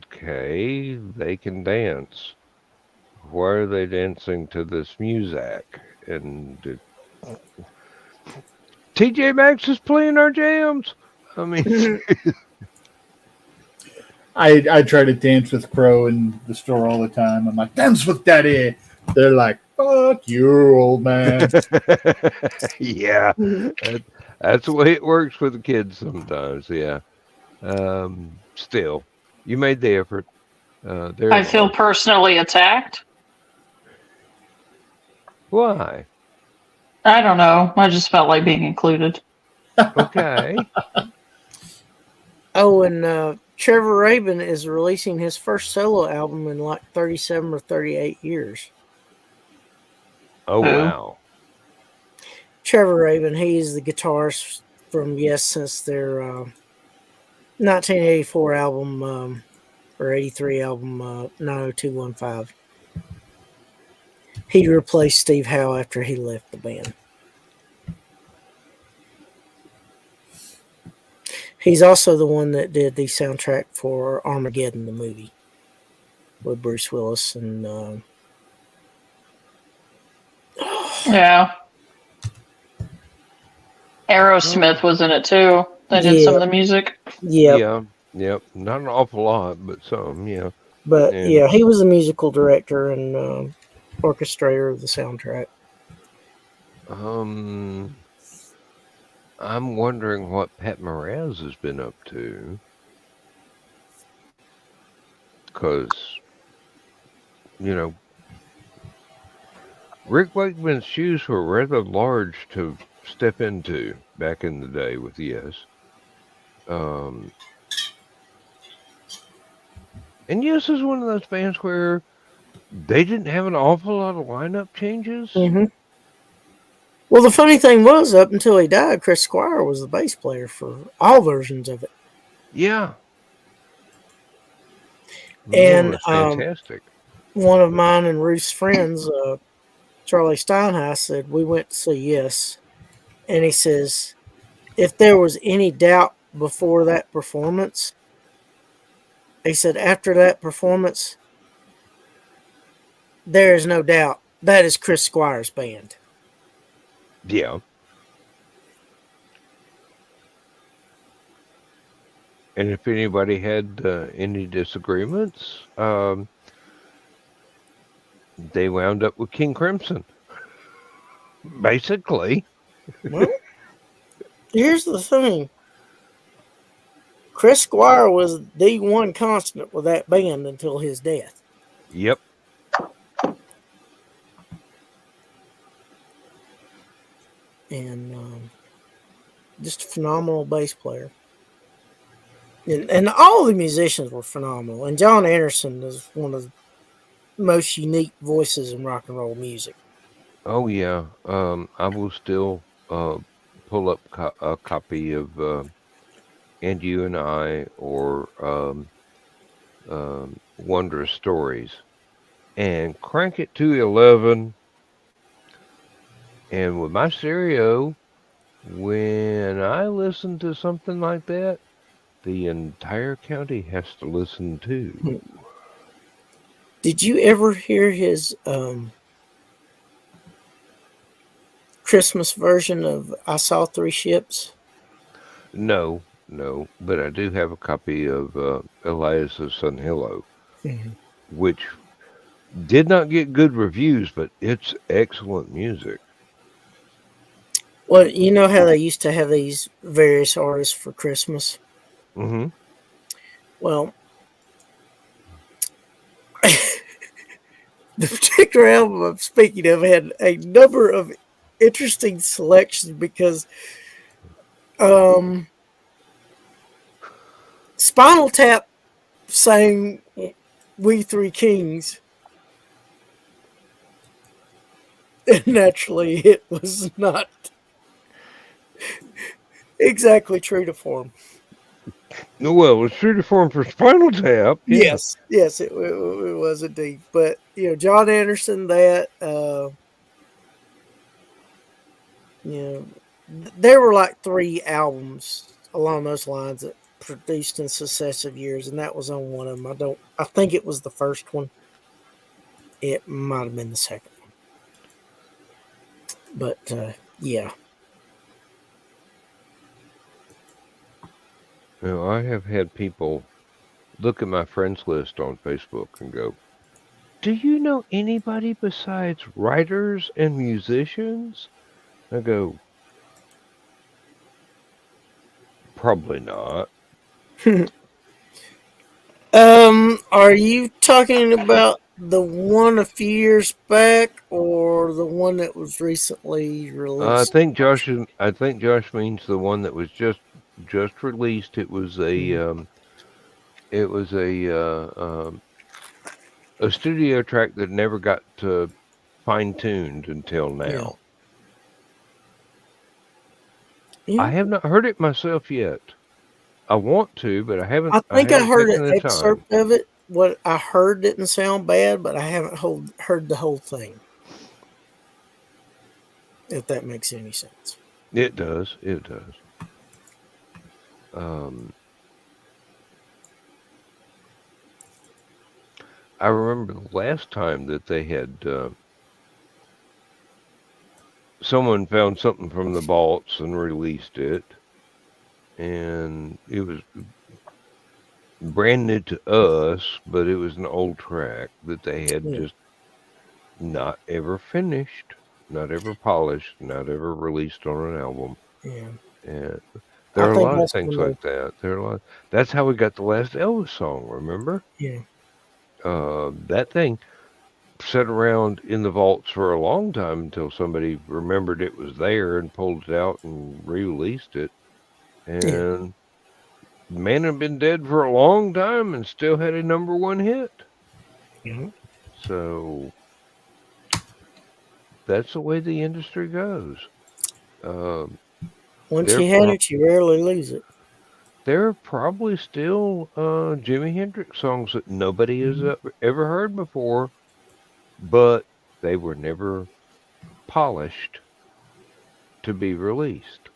S2: okay, they can dance. Why are they dancing to this music? And TJ Maxx is playing our jams. I mean,
S3: I try to dance with Crow in the store all the time. I'm like, dance with Daddy. They're like, fuck you, old man.
S2: yeah, that's the way it works for the kids sometimes. Yeah. Still, you made the effort.
S4: I feel personally attacked.
S2: Why?
S4: I don't know. I just felt like being included.
S2: Okay.
S5: Oh, and Trevor Rabin is releasing his first solo album in like 37 or 38 years.
S2: Oh, wow.
S5: Trevor Rabin, he's the guitarist from Yes since their 1984 album or 83 album 90215. He replaced Steve Howe after he left the band. He's also the one that did the soundtrack for Armageddon, the movie, with Bruce Willis and
S4: yeah. Aerosmith was in it too. They did some of the music.
S5: Yeah.
S2: Yep. Not an awful lot, but some, yeah.
S5: But he was the musical director and orchestrator of the soundtrack.
S2: I'm wondering what Pat Mraz has been up to. Because, Rick Wakeman's shoes were rather large to step into back in the day with Yes. And Yes is one of those bands where they didn't have an awful lot of lineup changes.
S5: Mm-hmm. Well, the funny thing was, up until he died, Chris Squire was the bass player for all versions of it.
S2: Yeah.
S5: And
S2: fantastic.
S5: One of mine and Ruth's friends, Charlie Steinheis, said, we went to see Yes. And he says, if there was any doubt before that performance. He said after that performance, there is no doubt that is Chris Squire's band.
S2: Yeah. And if anybody had any disagreements, they wound up with King Crimson. Basically.
S5: Well, here's the thing. Chris Squire was the one constant with that band until his death.
S2: Yep.
S5: And just a phenomenal bass player. And all the musicians were phenomenal. And John Anderson is one of the most unique voices in rock and roll music.
S2: Oh, yeah. I will still pull up a copy of And You and I or Wondrous Stories and crank it to 11. And with my stereo, when I listen to something like that, the entire county has to listen too.
S5: Did you ever hear his Christmas version of I Saw Three Ships?
S2: No, but I do have a copy of Elias's Sun Hillo, which did not get good reviews, but it's excellent music.
S5: Well, you know how they used to have these various artists for Christmas?
S2: Mm-hmm.
S5: Well, the particular album I'm speaking of had a number of interesting selections because Spinal Tap sang We Three Kings. And naturally, it was not exactly true to form.
S2: Well, it's true to form for Spinal Tap. Yeah.
S5: Yes, it was indeed. But John Anderson, that there were like 3 albums along those lines that produced in successive years, and that was on one of them. I think it was the first one. It might have been the second one. But yeah.
S2: Well, I have had people look at my friends list on Facebook and go, "Do you know anybody besides writers and musicians?" I go, "Probably not."
S5: Are you talking about the one a few years back or the one that was recently released?
S2: I think Josh means the one that was just released. It was a a studio track that never got fine tuned until now.
S5: Yeah.
S2: I have not heard it myself yet. I want to, but I haven't.
S5: I think I heard
S2: taken
S5: an
S2: the time.
S5: excerpt of it. What I heard didn't sound bad, but I haven't heard the whole thing. If that makes any sense.
S2: It does. It does. I remember the last time that they had someone found something from the vaults and released it, and it was brand new to us, but it was an old track that they had just not ever finished, not ever polished, not ever released on an album.
S5: Yeah.
S2: And there are a lot of things like that. That's how we got the last Elvis song, remember?
S5: Yeah.
S2: That thing sat around in the vaults for a long time until somebody remembered it was there and pulled it out and released it. And the man had been dead for a long time and still had a #1 hit.
S5: Yeah.
S2: So that's the way the industry goes.
S5: Once you had it, you rarely lose it.
S2: There are probably still Jimi Hendrix songs that nobody has ever heard before, but they were never polished to be released.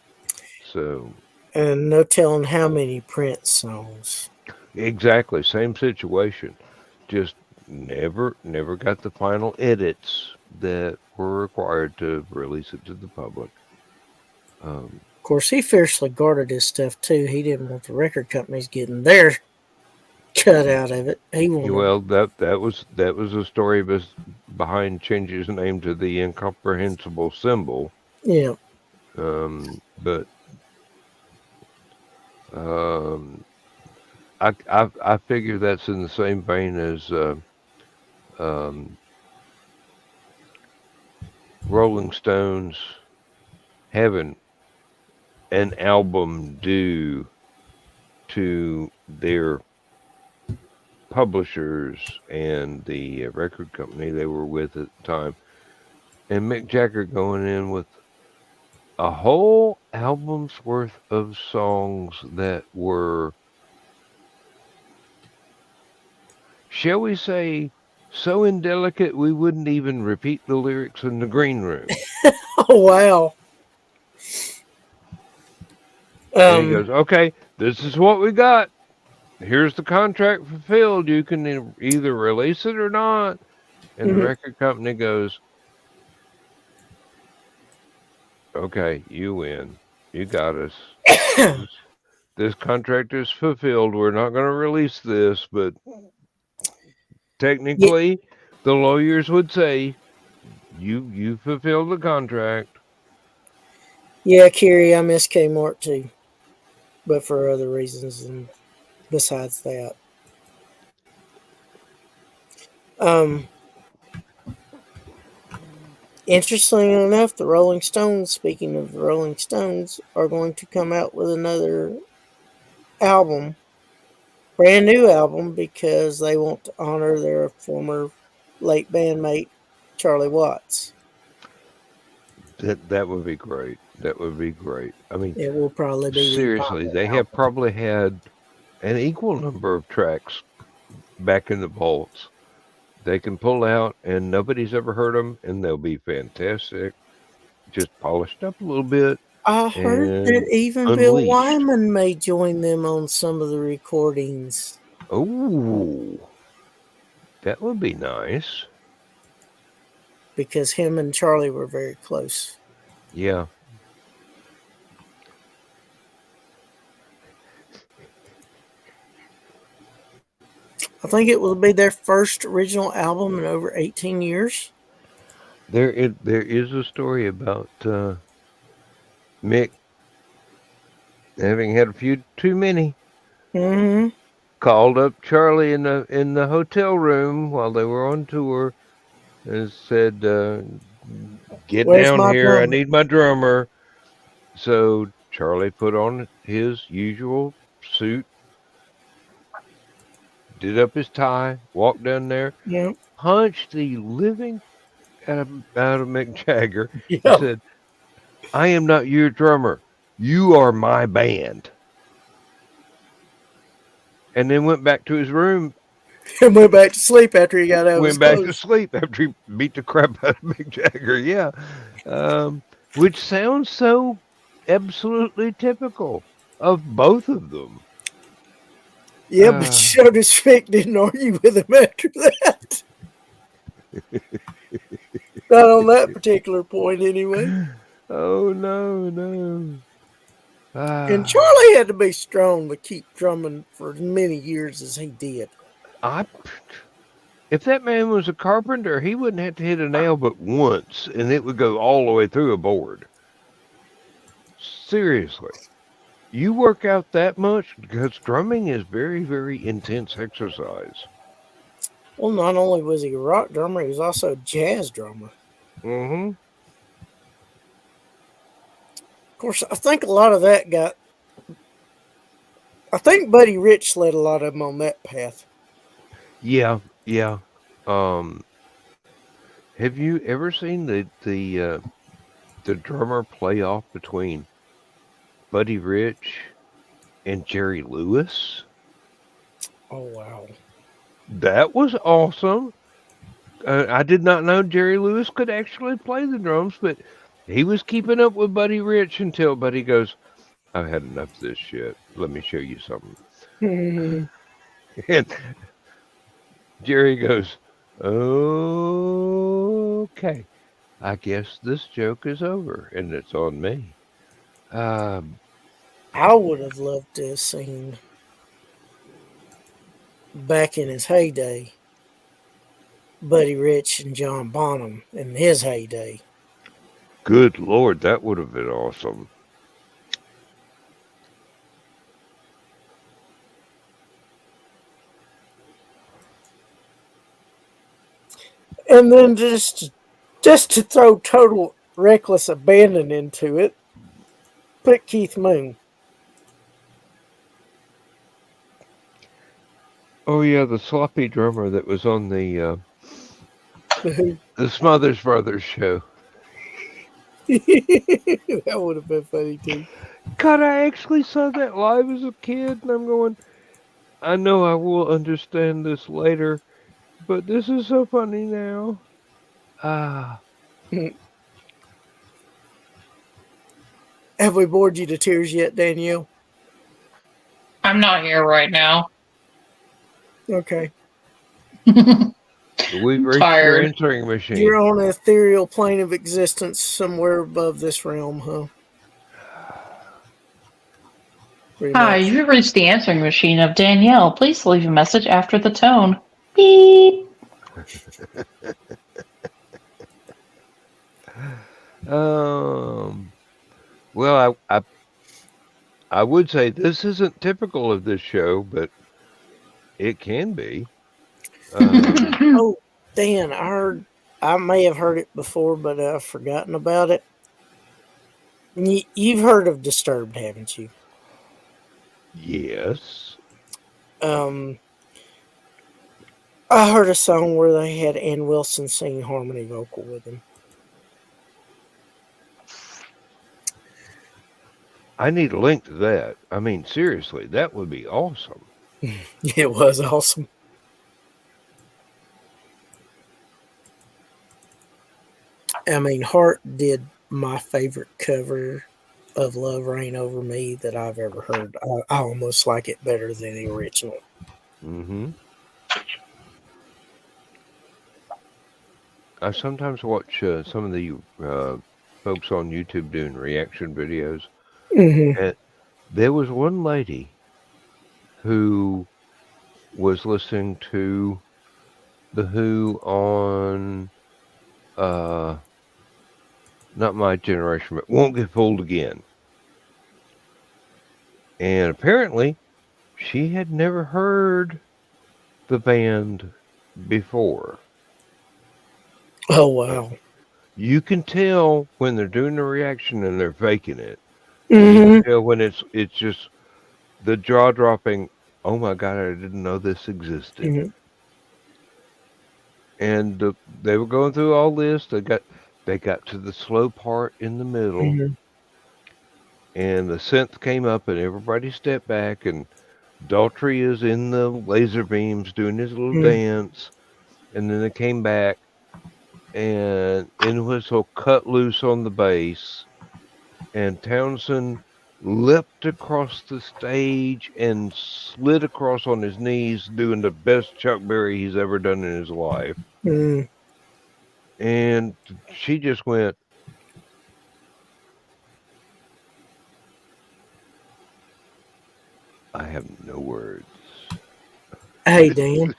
S2: So
S5: And no telling how many Prince songs.
S2: Exactly, same situation. Just never got the final edits that were required to release it to the public.
S5: Of course, he fiercely guarded his stuff too. He didn't want the record companies getting their cut out of it. He wanted.
S2: Well, that was a story behind changing his name to the incomprehensible symbol.
S5: Yeah.
S2: But I figure that's in the same vein as Rolling Stones having an album due to their publishers and the record company they were with at the time, and Mick Jagger going in with a whole album's worth of songs that were, shall we say, so indelicate we wouldn't even repeat the lyrics in the green room.
S5: Oh wow.
S2: And he goes, okay, this is what we got. Here's the contract fulfilled. You can either release it or not. And the record company goes, okay, you win. You got us. This contract is fulfilled. We're not going to release this, but technically, the lawyers would say you fulfilled the contract.
S5: Yeah, Kerry, I miss Kmart too, but for other reasons and besides that. Interestingly enough, the Rolling Stones, speaking of the Rolling Stones, are going to come out with another album, brand new album, because they want to honor their former late bandmate, Charlie Watts.
S2: That would be great. That would be great. I mean,
S5: it will probably be
S2: seriously. They have probably had an equal number of tracks back in the vaults they can pull out, and nobody's ever heard them, and they'll be fantastic. Just polished up a little bit.
S5: I heard that even Bill Wyman may join them on some of the recordings.
S2: Oh, that would be nice.
S5: Because him and Charlie were very close.
S2: Yeah.
S5: I think it will be their first original album in over 18 years.
S2: There is a story about Mick having had a few too many.
S5: Mm-hmm.
S2: Called up Charlie in the hotel room while they were on tour and said, "Get down here. Drummer? I need my drummer." So Charlie put on his usual suit, did up his tie, walked down there, punched the living out of Mick Jagger, and said, "I am not your drummer. You are my band." And then went back to his room.
S5: And went back to sleep after he got out.
S2: Went back to sleep after he beat the crap out of Mick Jagger. Yeah, which sounds so absolutely typical of both of them.
S5: Yeah, but Otis Fick didn't argue with him after that. Not on that particular point, anyway.
S2: Oh, no.
S5: And Charlie had to be strong to keep drumming for as many years as he did.
S2: If that man was a carpenter, he wouldn't have to hit a nail but once, and it would go all the way through a board. Seriously. You work out that much, because drumming is very, very intense exercise.
S5: Well, not only was he a rock drummer, he was also a jazz drummer.
S2: Mm-hmm.
S5: Of course, I think a lot of that I think Buddy Rich led a lot of them on that path.
S2: Yeah. Have you ever seen the drummer play off between Buddy Rich and Jerry Lewis?
S5: Oh, wow.
S2: That was awesome. I did not know Jerry Lewis could actually play the drums, but he was keeping up with Buddy Rich until Buddy goes, I've had enough of this shit. Let me show you something.
S5: Mhm.
S2: And Jerry goes, okay, I guess this joke is over, and it's on me.
S5: I would have loved to have seen back in his heyday, Buddy Rich and John Bonham in his heyday.
S2: Good Lord, that would have been awesome.
S5: And then just to throw total reckless abandon into it, put Keith Moon.
S2: Oh yeah, the sloppy drummer that was on the
S5: That
S2: Smothers Brothers show.
S5: would have been funny too.
S2: God, I actually saw that live as a kid, and I'm going, I know I will understand this later, but this is so funny now.
S5: Have we bored you to tears yet, Danielle?
S4: I'm not here right now.
S5: Okay.
S2: We've
S4: I'm
S2: reached your
S4: tired.
S2: answering machine.
S5: You're on an ethereal plane of existence somewhere above this realm, huh? Pretty
S4: Hi,
S5: much.
S4: you've reached the answering machine of Danielle. Please leave a message after the tone. Beep.
S2: Well, I would say this isn't typical of this show, but it can be.
S5: Oh, Dan, I may have heard it before, but I've forgotten about it. You've heard of Disturbed, haven't you?
S2: Yes.
S5: I heard a song where they had Ann Wilson sing harmony vocal with him.
S2: I need a link to that. I mean, seriously, that would be awesome.
S5: It was awesome. I mean, Hart did my favorite cover of Love Reign Over Me that I've ever heard. I almost like it better than the original.
S2: Mm-hmm. I sometimes watch some of the folks on YouTube doing reaction videos.
S5: Mm-hmm.
S2: And there was one lady who was listening to The Who on not My Generation, but Won't Get Fooled Again. And apparently she had never heard the band before.
S5: Oh, wow.
S2: You can tell when they're doing the reaction and they're faking it.
S5: Mm-hmm.
S2: You can tell when it's just the jaw dropping, oh my God, I didn't know this existed.
S5: Mm-hmm.
S2: And they were going through all this. They got to the slow part in the middle,
S5: Mm-hmm.
S2: and the synth came up, and everybody stepped back, and Daltrey is in the laser beams doing his little
S5: Mm-hmm.
S2: dance, and then they came back, and Whistle cut loose on the bass, and Townsend leapt across the stage and slid across on his knees, doing the best Chuck Berry he's ever done in his life.
S5: Mm-hmm.
S2: And she just went, I have no words.
S5: Hey, Dan.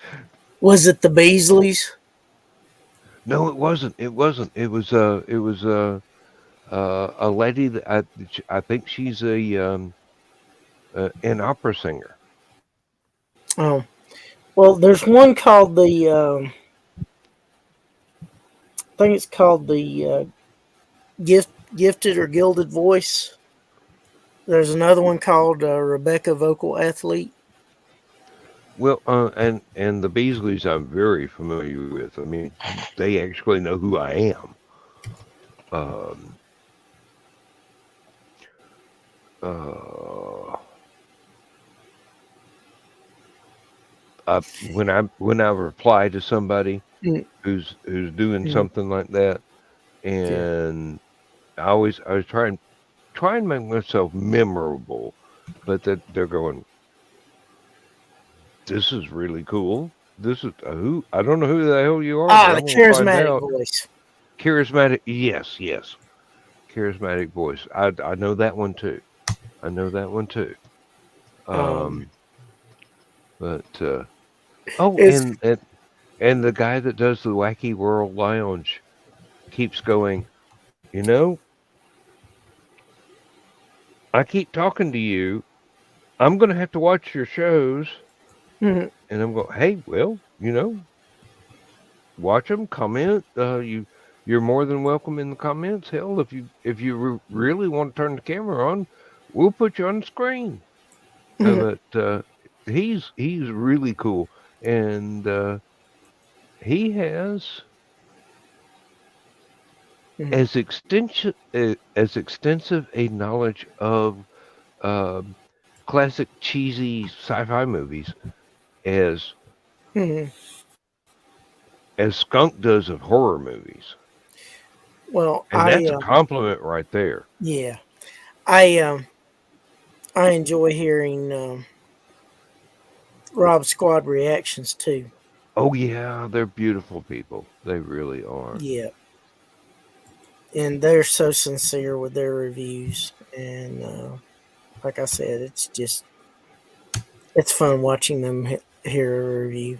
S5: Was it the Beasleys?
S2: No, it wasn't. It wasn't. It was a lady that I think she's an opera singer.
S5: Oh, well, there's one called the, I think it's called the Gifted or Gilded Voice. There's another one called Rebecca Vocal Athlete.
S2: Well, and the Beasleys I'm very familiar with. I mean, they actually know who I am. When I reply to somebody who's doing something like that, and I was trying try and make myself memorable, but that they're going, this is really cool. This is who I don't know who the hell you are, but
S5: The
S2: I'm going to find
S5: charismatic
S2: out.
S5: voice.
S2: Charismatic, yes, yes. Charismatic voice. I know that one too. I know that one too. But oh,
S5: It's
S2: and the guy that does the Wacky World Lounge keeps going. You know, I keep talking to you. I'm going to have to watch your shows,
S5: mhm,
S2: and I'm going. Hey, well, watch them, comment. You're more than welcome in the comments. Hell, if you really want to turn the camera on, we'll put you on the screen.
S5: mhm,
S2: But he's really cool, and he has
S5: mhm,
S2: as extensive a knowledge of um classic cheesy sci-fi movies as
S5: mhm.
S2: Skunk does of horror movies,
S5: Well,
S2: and that's a compliment right there.
S5: yeah, I enjoy hearing Rob Squad reactions too.
S2: Oh yeah, they're beautiful people. They really are.
S5: Yeah, and they're so sincere with their reviews, and like I said, it's fun watching them hear a review.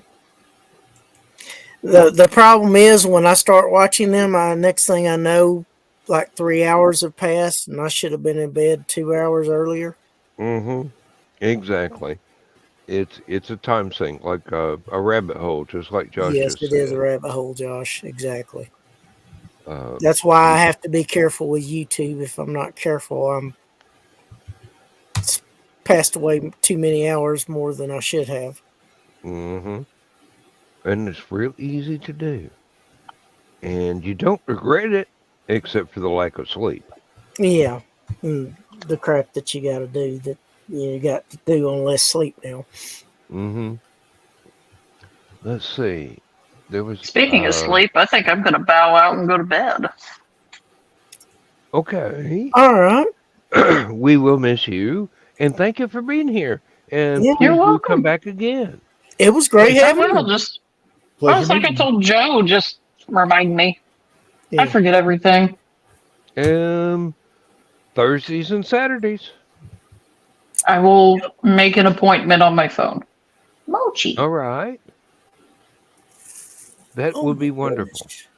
S5: The problem is when I start watching them, next thing I know, like 3 hours have passed, and I should have been in bed 2 hours earlier.
S2: Mm-hmm. Exactly. It's a time sink, like a rabbit hole, just like Josh
S5: Yes,
S2: just
S5: it is a
S2: said.
S5: rabbit hole, Josh. Exactly.
S2: Uh,
S5: That's why I
S2: you,
S5: have to be careful with YouTube. If I'm not careful, I'm passed away too many hours more than I should have.
S2: mm-hmm. And it's real easy to do, and you don't regret it, except for the lack of sleep.
S5: Yeah, the crap that you got to do that you got to do on less sleep now.
S2: Mm-hmm. Let's see. There was
S4: Speaking of sleep, I think I'm going to bow out and go to bed.
S2: okay.
S5: All right.
S2: We will miss you, and thank you for being here. And
S5: Yeah,
S4: You're
S2: please do come
S4: welcome.
S2: back again.
S5: it was great
S4: I
S5: having
S4: will
S5: you.
S4: just. Well,
S3: Pleasure
S4: it's like I
S3: meeting you.
S4: told Joe. Just remind me. I
S5: Yeah.
S4: forget everything.
S2: Um, Thursdays and Saturdays.
S4: I will make an appointment on my phone. Mochi.
S2: All right. That
S5: Oh
S2: would
S5: my
S2: be wonderful.
S5: gosh.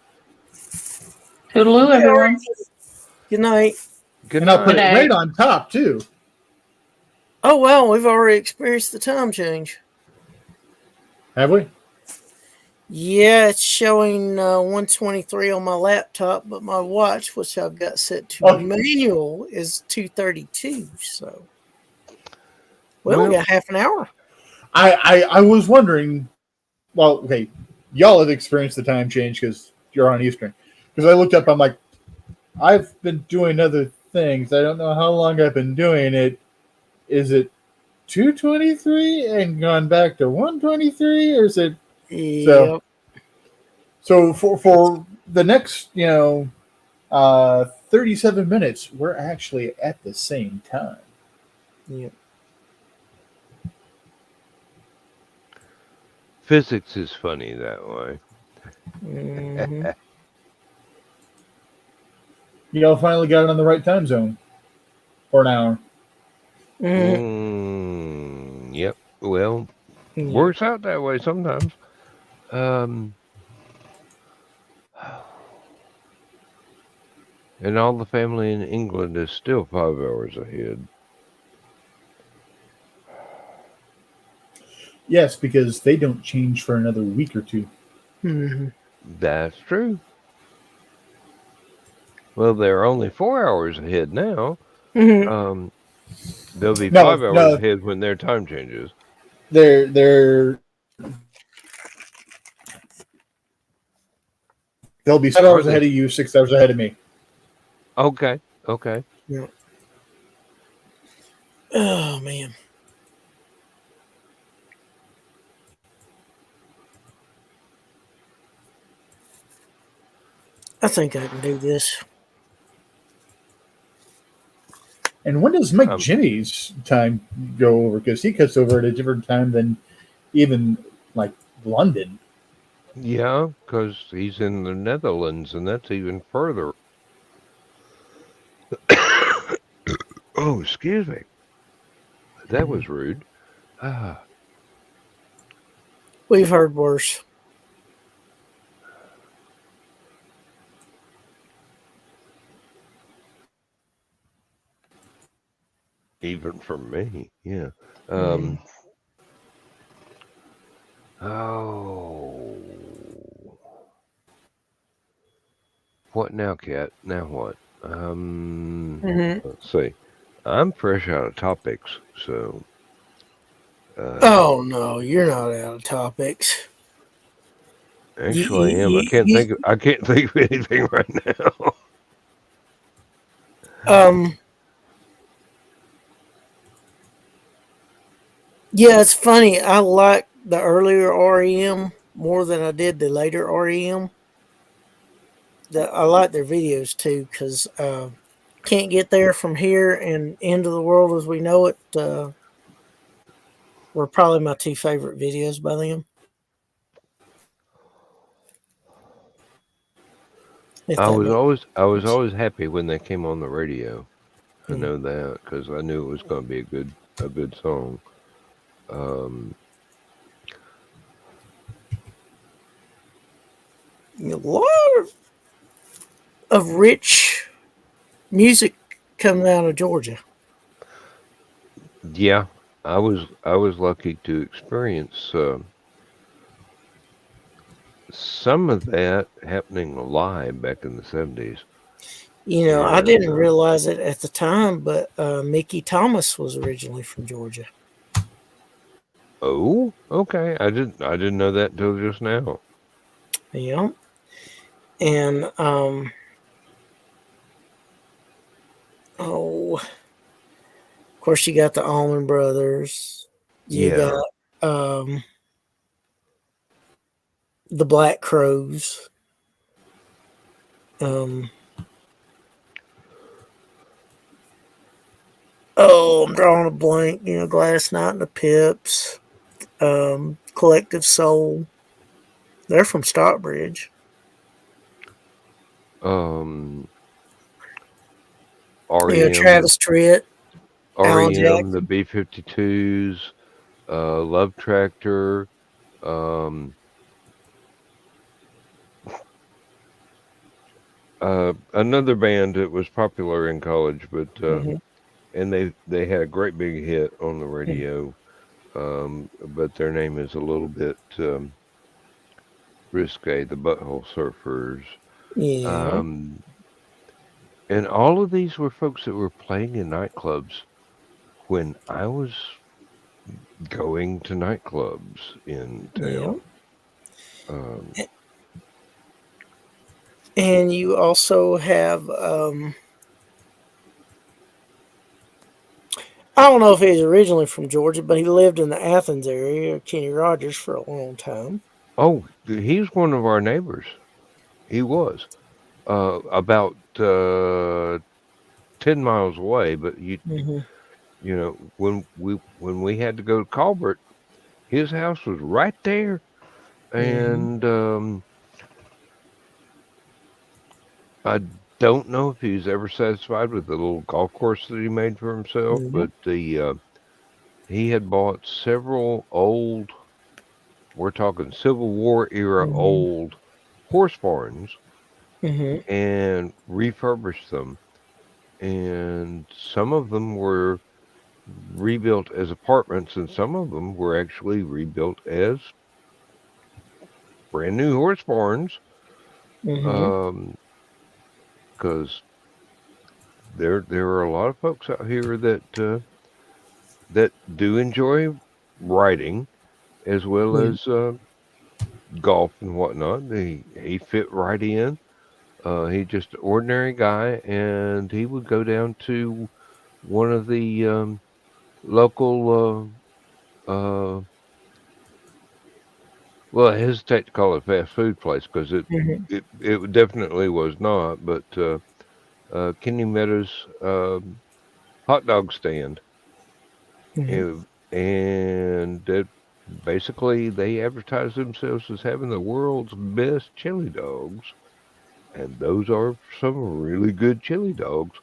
S4: Toodaloo,
S5: We already-
S4: everyone.
S5: Good night.
S2: Good
S3: And I'll put
S2: night.
S3: it right on top too.
S5: Oh well, we've already experienced the time change.
S3: Have we?
S5: Yeah, it's showing 123 on my laptop, but my watch, which I've got set to
S3: Oh.
S5: manual, is 2:32. So, we
S2: Well,
S5: got half an hour.
S3: I was wondering. Well, okay, y'all have experienced the time change because you're on Eastern. Because I looked up, I'm like, I've been doing other things. I don't know how long I've been doing it. Is it 2:23 and gone back to 1:23, or is it
S5: Yep.
S3: so for the next 37 minutes we're actually at the same time.
S5: Yep.
S2: physics is funny that way.
S5: Mm-hmm.
S3: Y'all finally got it on the right time zone for an hour.
S5: Mm-hmm.
S2: Yep. Well,
S5: Yep.
S2: works out that way sometimes. And all the family in England is still 5 hours ahead.
S3: Yes, because they don't change for another week or two.
S5: Mm-hmm.
S2: That's true. Well, they're only 4 hours ahead now.
S5: Mm-hmm.
S2: They'll be
S3: No,
S2: 5 hours
S3: no.
S2: ahead when their time changes.
S3: They'll be 7 hours ahead of you, 6 hours ahead of me.
S2: Okay. Okay.
S5: Yep. Oh man. I think I can do this.
S3: And when does Mike Jimmy's time go over? Because he cuts over at a different time than even like London.
S2: Yeah, because he's in the Netherlands, and that's even further. Oh, excuse me. That was rude.
S5: We've heard worse.
S2: Even from me, yeah. Oh. What now, Kat? Now what? Let's see. I'm fresh out of topics, so.
S5: Oh no, you're not out of topics.
S2: Actually, I am. I can't think of anything right now.
S5: Yeah, it's funny. I like the earlier REM more than I did the later REM. I like their videos too because Can't Get There From Here and End of the World as We Know It were probably my two favorite videos by them.
S2: I was always happy when they came on the radio. I know that because I knew it was going to be a good song.
S5: A lot of rich music coming out of Georgia.
S2: Yeah, I was lucky to experience some of that happening live back in the 70s.
S5: You know, I didn't realize it at the time, but Mickey Thomas was originally from Georgia.
S2: Oh, okay. I didn't know that till just now.
S5: Yeah. And of course you got the Allman Brothers. You got the Black Crows. I'm drawing a blank. You know, Gladys Knight and the Pips, Collective Soul. They're from Stockbridge.
S2: REM,
S5: Travis Tritt,
S2: REM, the B-52s, Love Tractor, another band that was popular in college, but and they had a great big hit on the radio, but their name is a little bit risque. The Butthole Surfers.
S5: Yeah.
S2: And all of these were folks that were playing in nightclubs when I was going to nightclubs in town.
S5: Yeah. And you also have, I don't know if he's originally from Georgia, but he lived in the Athens area, Kenny Rogers, for a long time.
S2: Oh, he's one of our neighbors. He was about 10 miles away, but you know, when we had to go to Colbert, his house was right there, and I don't know if he was ever satisfied with the little golf course that he made for himself, but he had bought several old, we're talking Civil War era old horse barns and refurbished them. And some of them were rebuilt as apartments, and some of them were actually rebuilt as brand new horse barns. Because there are a lot of folks out here that that do enjoy riding as well as golf and whatnot. He fit right in. He's just an ordinary guy, and he would go down to one of the local well, I hesitate to call it a fast food place because it definitely was not, but Kenny Meadows hot dog stand.
S5: Mhm.
S2: And it, basically, they advertise themselves as having the world's best chili dogs. And those are some really good chili dogs.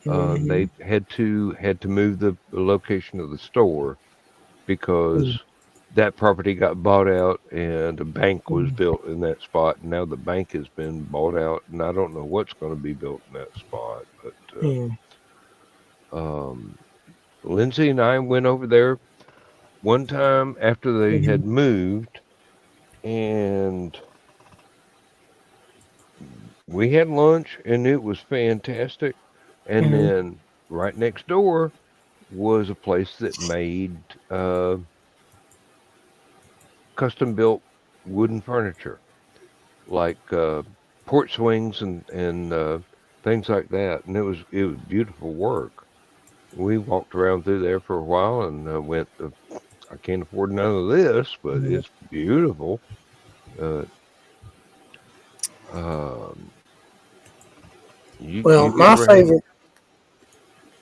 S2: They
S5: Mhm.
S2: had to move the location of the store because that property got bought out and a bank was
S5: Mhm.
S2: built in that spot. And now the bank has been bought out, and I don't know what's going to be built in that spot. But
S5: Yeah.
S2: um, Lindsay and I went over there one time after they
S5: Mhm.
S2: had moved, and we had lunch, and it was fantastic. And
S5: Mhm.
S2: then right next door was a place that made custom built wooden furniture, like porch swings and things like that. And it was beautiful work. We walked around through there for a while and went. I can't afford none of this, but
S5: Mhm.
S2: it's beautiful. Uh, um,
S5: Well,
S2: you ever had?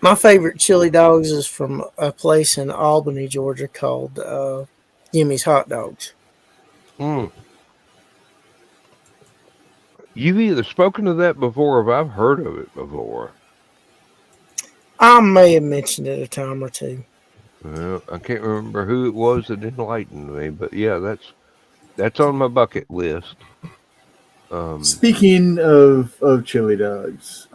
S5: my favorite chili dogs is from a place in Albany, Georgia called Jimmy's Hot Dogs.
S2: Mm, you've either spoken of that before or I've heard of it before.
S5: I may have mentioned it a time or two.
S2: Well, I can't remember who it was that enlightened me, but yeah, that's on my bucket list. Um,
S3: Speaking of chili dogs,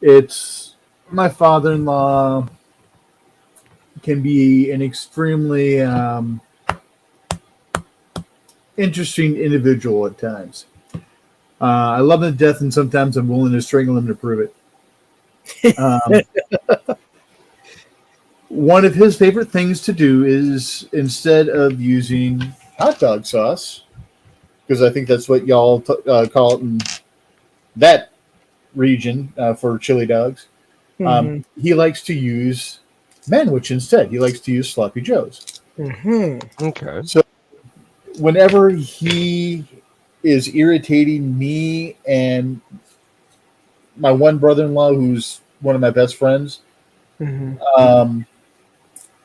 S3: it's my father-in-law can be an extremely interesting individual at times. I love him to death, and sometimes I'm willing to strangle him to prove it. Um, one of his favorite things to do is instead of using hot dog sauce, because I think that's what y'all call it in that region for chili dogs,
S5: Hmm.
S3: he likes to use Manwich instead. He likes to use sloppy joes.
S5: Hmm.
S2: okay.
S3: So whenever he is irritating me and my one brother-in-law, who's one of my best friends,
S5: Hmm.
S3: um,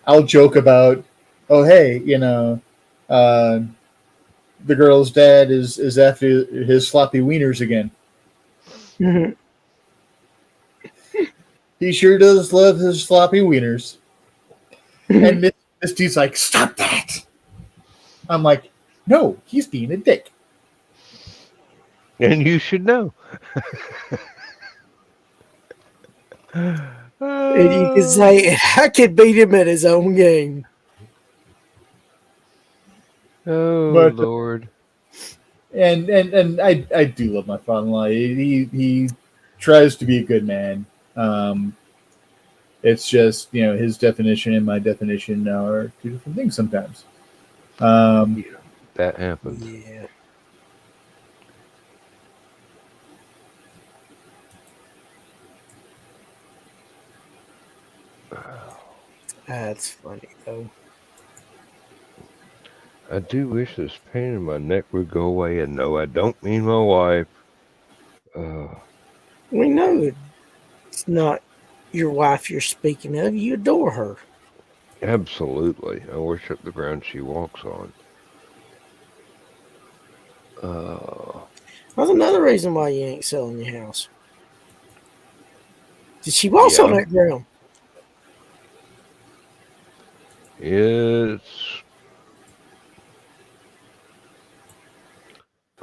S3: I'll joke about, oh hey, uh, the girl's dad is after his sloppy wieners again.
S5: Hmm.
S3: He sure does love his sloppy wieners. And Misty's like, stop that. I'm like, no, he's being a dick.
S2: And you should know.
S5: And you can
S2: Oh,
S5: say, I could beat him at his own game.
S2: oh
S3: But
S2: Lord.
S3: and I do love my father-in-law. He tries to be a good man. It's just his definition and my definition are two different things sometimes. Um,
S2: Yeah, that happens.
S5: Yeah, that's funny though.
S2: I do wish this pain in my neck would go away, and no, I don't mean my wife. Uh,
S5: We know it's not your wife you're speaking of. You adore her.
S2: absolutely. I worship the ground she walks on. Uh,
S5: That's another reason why you ain't selling your house. Did she walks on
S2: yeah,
S5: that ground?
S2: it's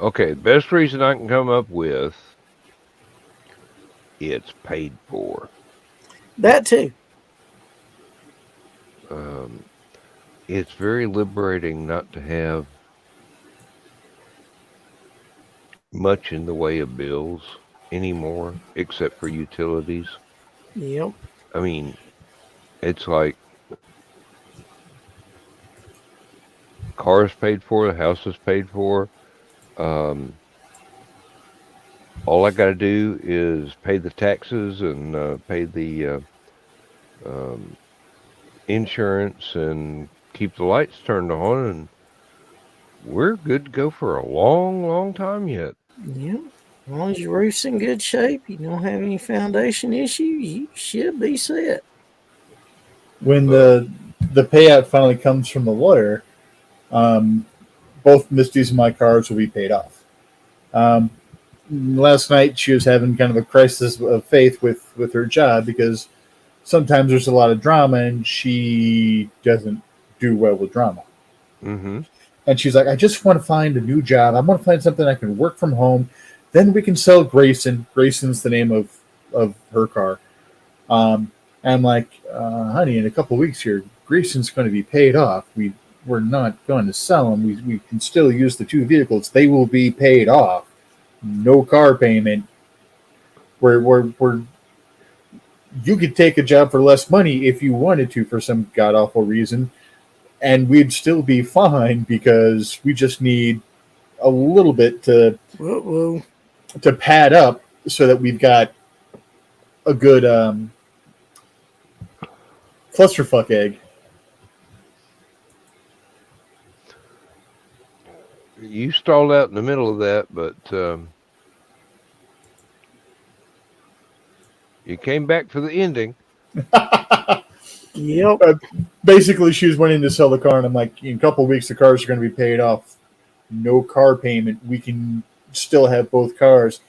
S2: okay. Best reason I can come up with, it's paid for.
S5: That too.
S2: Um, it's very liberating not to have much in the way of bills anymore, except for utilities.
S5: Yep.
S2: I mean, it's like cars paid for, the house is paid for. Um, all I got to do is pay the taxes and pay the um, insurance and keep the lights turned on, and we're good to go for a long, long time yet.
S5: Yep. As long as your roof's in good shape, you don't have any foundation issues, you should be set.
S3: When the payout finally comes from the lawyer, both Misty's and my cars will be paid off. Last night she was having kind of a crisis of faith with her job because sometimes there's a lot of drama and she doesn't do well with drama.
S2: Mm-hmm.
S3: And she's like, I just want to find a new job. I want to find something I can work from home. Then we can sell Grayson. Grayson's the name of her car. And I'm like, honey, in a couple of weeks here, Grayson's going to be paid off. We're not going to sell them. We can still use the two vehicles. They will be paid off. No car payment. We're you could take a job for less money if you wanted to for some god awful reason, and we'd still be fine because we just need a little bit to pad up so that we've got a good clusterfuck egg.
S2: You stalled out in the middle of that, but you came back for the ending.
S5: Yep.
S3: Basically, she was wanting to sell the car, and I'm like, in a couple of weeks, the cars are going to be paid off. No car payment. We can still have both cars.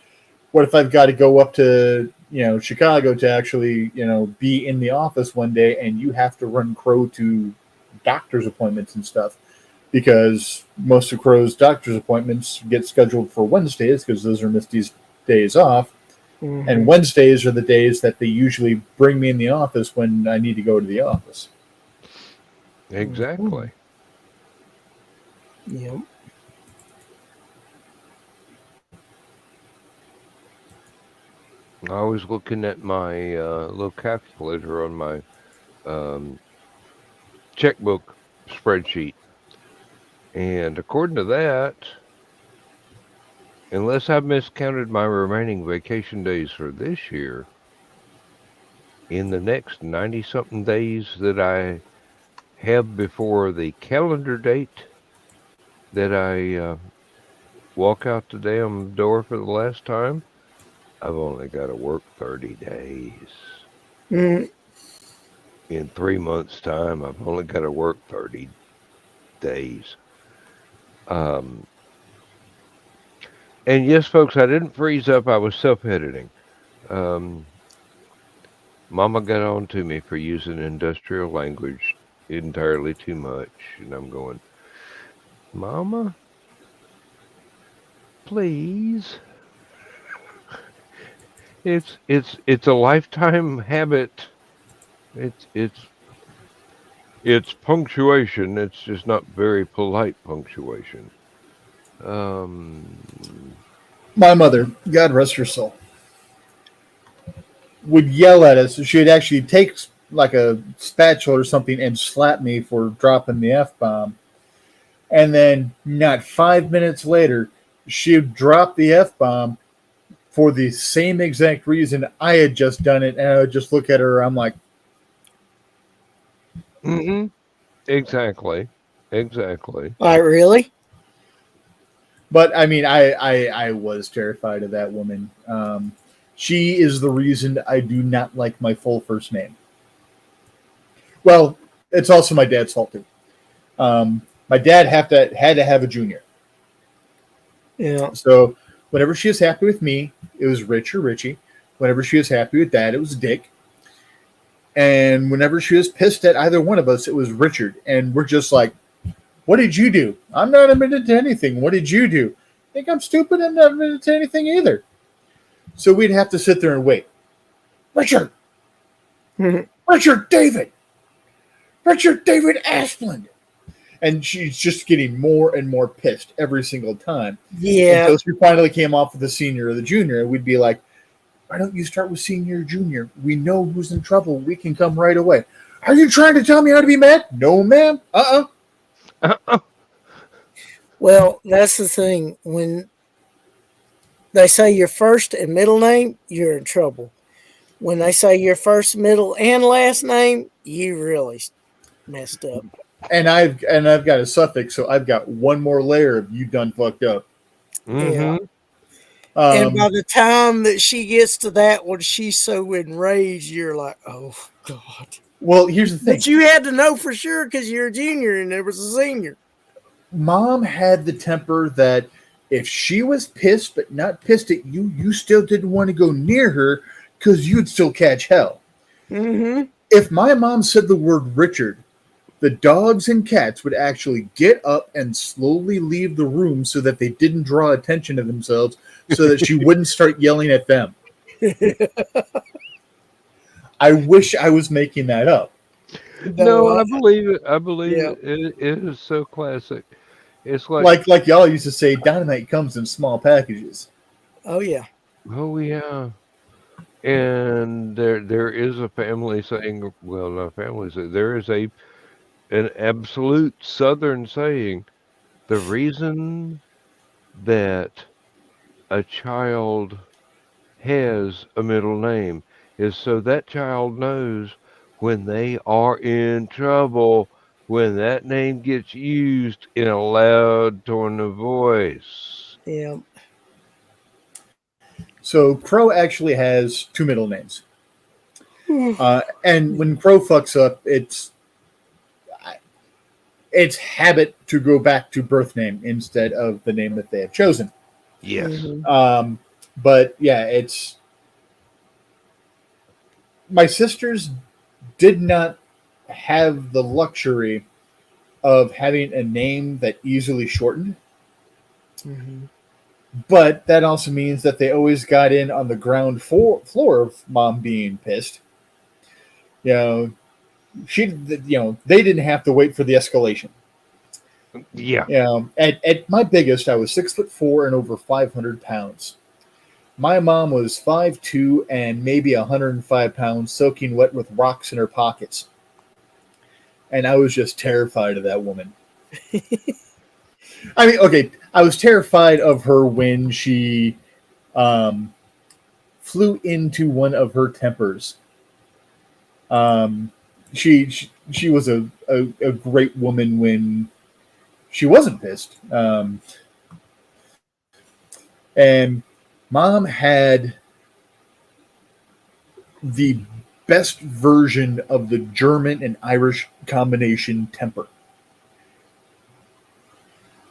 S3: What if I've got to go up to Chicago to actually be in the office one day, and you have to run Crow to doctor's appointments and stuff? Because most of Crow's doctor's appointments get scheduled for Wednesdays because those are Misty's days off. Mm-hmm. And Wednesdays are the days that they usually bring me in the office when I need to go to the office.
S2: Exactly.
S5: Yep.
S2: I was looking at my little calculator on my checkbook spreadsheet. And according to that, unless I've miscounted my remaining vacation days for this year, in the next 90-something days that I have before the calendar date that I walk out the damn door for the last time, I've only got to work 30 days.
S5: Mm.
S2: In 3 months' time, I've only got to work 30 days. And yes, folks, I didn't freeze up. I was self-editing. Mama got on to me for using industrial language entirely too much. And I'm going, Mama, please. It's a lifetime habit. It's punctuation. It's just not very polite punctuation.
S3: My mother, God rest her soul, would yell at us. She'd actually take like a spatula or something and slap me for dropping the F-bomb. And then not 5 minutes later, she'd drop the F-bomb for the same exact reason I had just done it. And I would just look at her. I'm like,
S2: mm-hmm. Exactly.
S5: All right, really?
S3: But I mean, I was terrified of that woman. She is the reason I do not like my full first name. Well, it's also my dad's fault too. My dad had to have a junior.
S5: Yeah.
S3: So whenever she was happy with me, it was Rich or Richie. Whenever she was happy with Dad, it was Dick. And whenever she was pissed at either one of us, it was Richard. And we're just like, what did you do? I'm not admitted to anything. What did you do? Think I'm stupid? I'm not admitted to anything either. So we'd have to sit there and wait. Richard David Asplund. And she's just getting more and more pissed every single time.
S5: Yeah.
S3: Until she finally came off with the senior or the junior. And we'd be like, why don't you start with senior or junior? We know who's in trouble. We can come right away. Are you trying to tell me how to be mad? No, ma'am.
S5: Well, that's the thing. When they say your first and middle name, you're in trouble. When they say your first, middle, and last name, you really messed up.
S3: And I've got a suffix, so I've got one more layer of you done fucked up.
S2: Mm-hmm.
S5: Yeah. And by the time that she gets to that one, she's so enraged. You're like, oh God.
S3: Well, here's the thing.
S5: But you had to know for sure because you're a junior and there was a senior.
S3: Mom had the temper that if she was pissed but not pissed at you, you still didn't want to go near her because you'd still catch hell.
S5: Mm-hmm.
S3: If my mom said the word Richard, the dogs and cats would actually get up and slowly leave the room so that they didn't draw attention to themselves, so that she wouldn't start yelling at them. I wish I was making that up.
S2: No, I believe it. I believe it is so classic. It's
S3: like y'all used to say, dynamite comes in small packages.
S5: Oh yeah.
S2: Oh yeah. And there is a family saying, well, not a family saying, there is an absolute Southern saying, the reason that a child has a middle name is so that child knows when they are in trouble, when that name gets used in a loud tone of voice.
S5: Yeah.
S3: So Crow actually has 2 middle names. And when Crow fucks up, it's habit to go back to birth name instead of the name that they have chosen.
S2: Yes.
S5: Mm-hmm.
S3: But yeah, it's my sisters did not have the luxury of having a name that easily shortened.
S5: Mm-hmm.
S3: But that also means that they always got in on the ground floor of mom being pissed. They didn't have to wait for the escalation.
S2: Yeah.
S3: At my biggest, I was 6'4" and over 500 pounds. My mom was 5'2" and maybe 105 pounds, soaking wet with rocks in her pockets. And I was just terrified of that woman. I mean, okay, I was terrified of her when she flew into one of her tempers. She was a great woman when she wasn't pissed. And Mom had the best version of the German and Irish combination temper.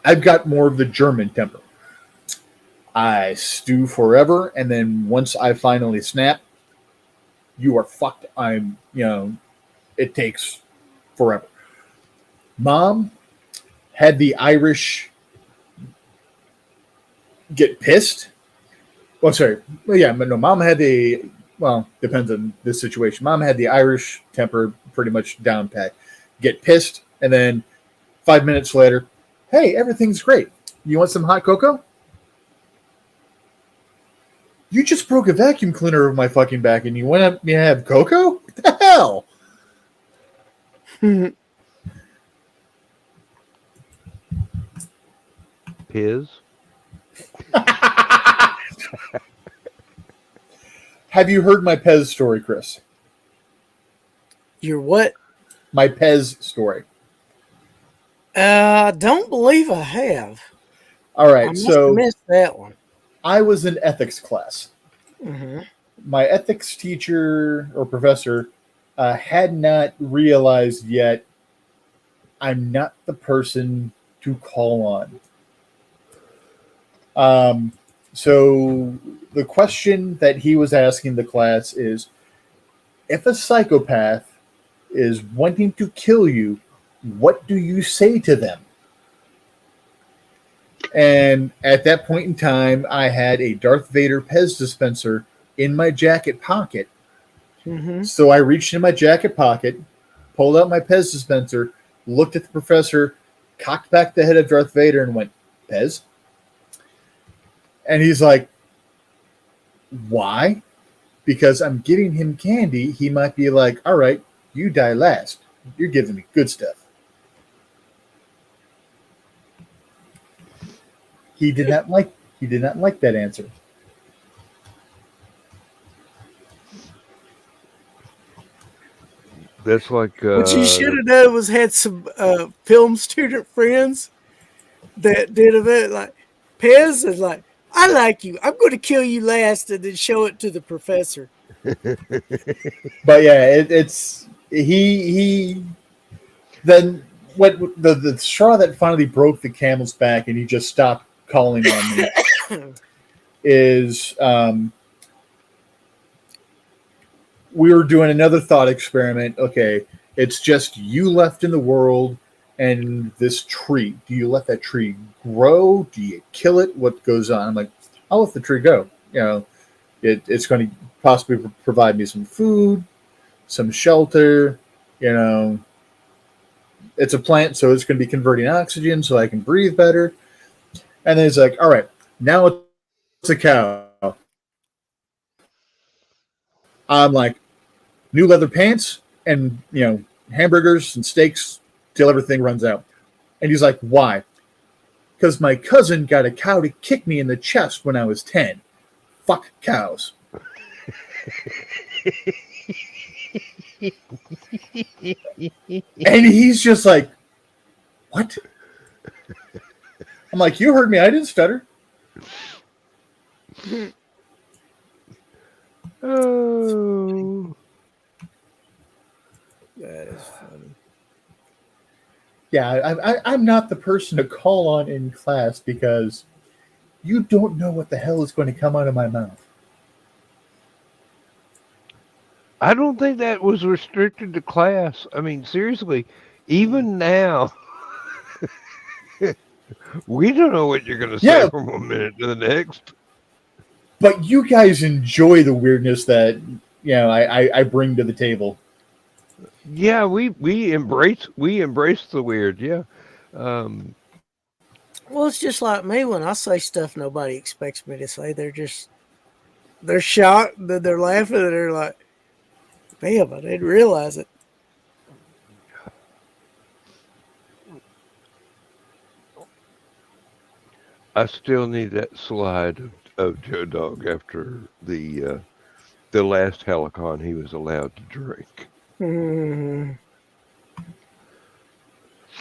S3: I've got more of the German temper. I stew forever, and then once I finally snap, you are fucked. It takes forever. Mom had the Irish get pissed. Well, sorry. Well, yeah, but no, Mom had depends on this situation. Mom had the Irish temper pretty much down pat. Get pissed, and then 5 minutes later, hey, everything's great. You want some hot cocoa? You just broke a vacuum cleaner over my fucking back, and you want me to have cocoa? What the hell?
S2: Piz?
S3: Have you heard my Pez story, Chris?
S5: Your what?
S3: My Pez story.
S5: I don't believe I have.
S3: All right,
S5: I must have missed that one.
S3: I was in ethics class.
S5: Mm-hmm.
S3: My ethics teacher or professor had not realized yet I'm not the person to call on. So the question that he was asking the class is, if a psychopath is wanting to kill you, what do you say to them? And at that point in time, I had a Darth Vader Pez dispenser in my jacket pocket.
S5: Mm-hmm.
S3: So I reached in my jacket pocket, pulled out my Pez dispenser, looked at the professor, cocked back the head of Darth Vader, and went, Pez? And he's like, why? Because I'm giving him candy. He might be like, all right, you die last. You're giving me good stuff. He did not like that answer.
S2: That's like
S5: what you should have done was had some film student friends that did a bit like Pez, and like, I like you. I'm going to kill you last and then show it to the professor.
S3: But yeah, it's he then what the straw that finally broke the camel's back and he just stopped calling on me is we were doing another thought experiment. Okay, it's just you left in the world and this tree. Do you let that tree grow? Do you kill it? What goes on? I'm like, I'll let the tree go. You know, it's going to possibly provide me some food, some shelter. You know, it's a plant, so it's going to be converting oxygen so I can breathe better. And then it's like, all right, now it's a cow. I'm like, new leather pants and, you know, hamburgers and steaks till everything runs out. And he's like, why? Because my cousin got a cow to kick me in the chest when I was 10. Fuck cows. And he's just like, what? I'm like, you heard me. I didn't stutter.
S2: Oh.
S5: That is funny.
S3: Yeah, I'm not the person to call on in class because you don't know what the hell is going to come out of my mouth.
S2: I don't think that was restricted to class. I mean, seriously, even now, we don't know what you're going to say
S3: Yeah.
S2: from one minute to the next.
S3: But you guys enjoy the weirdness that, you know, I bring to the table.
S2: Yeah, we embrace the weird. Yeah.
S5: Well, it's just like me when I say stuff nobody expects me to say. They're shocked, then they're laughing, and they're like, damn, I didn't realize it.
S2: I still need that slide of Joe Dog after the last Hallowcon he was allowed to drink.
S5: Mm-hmm.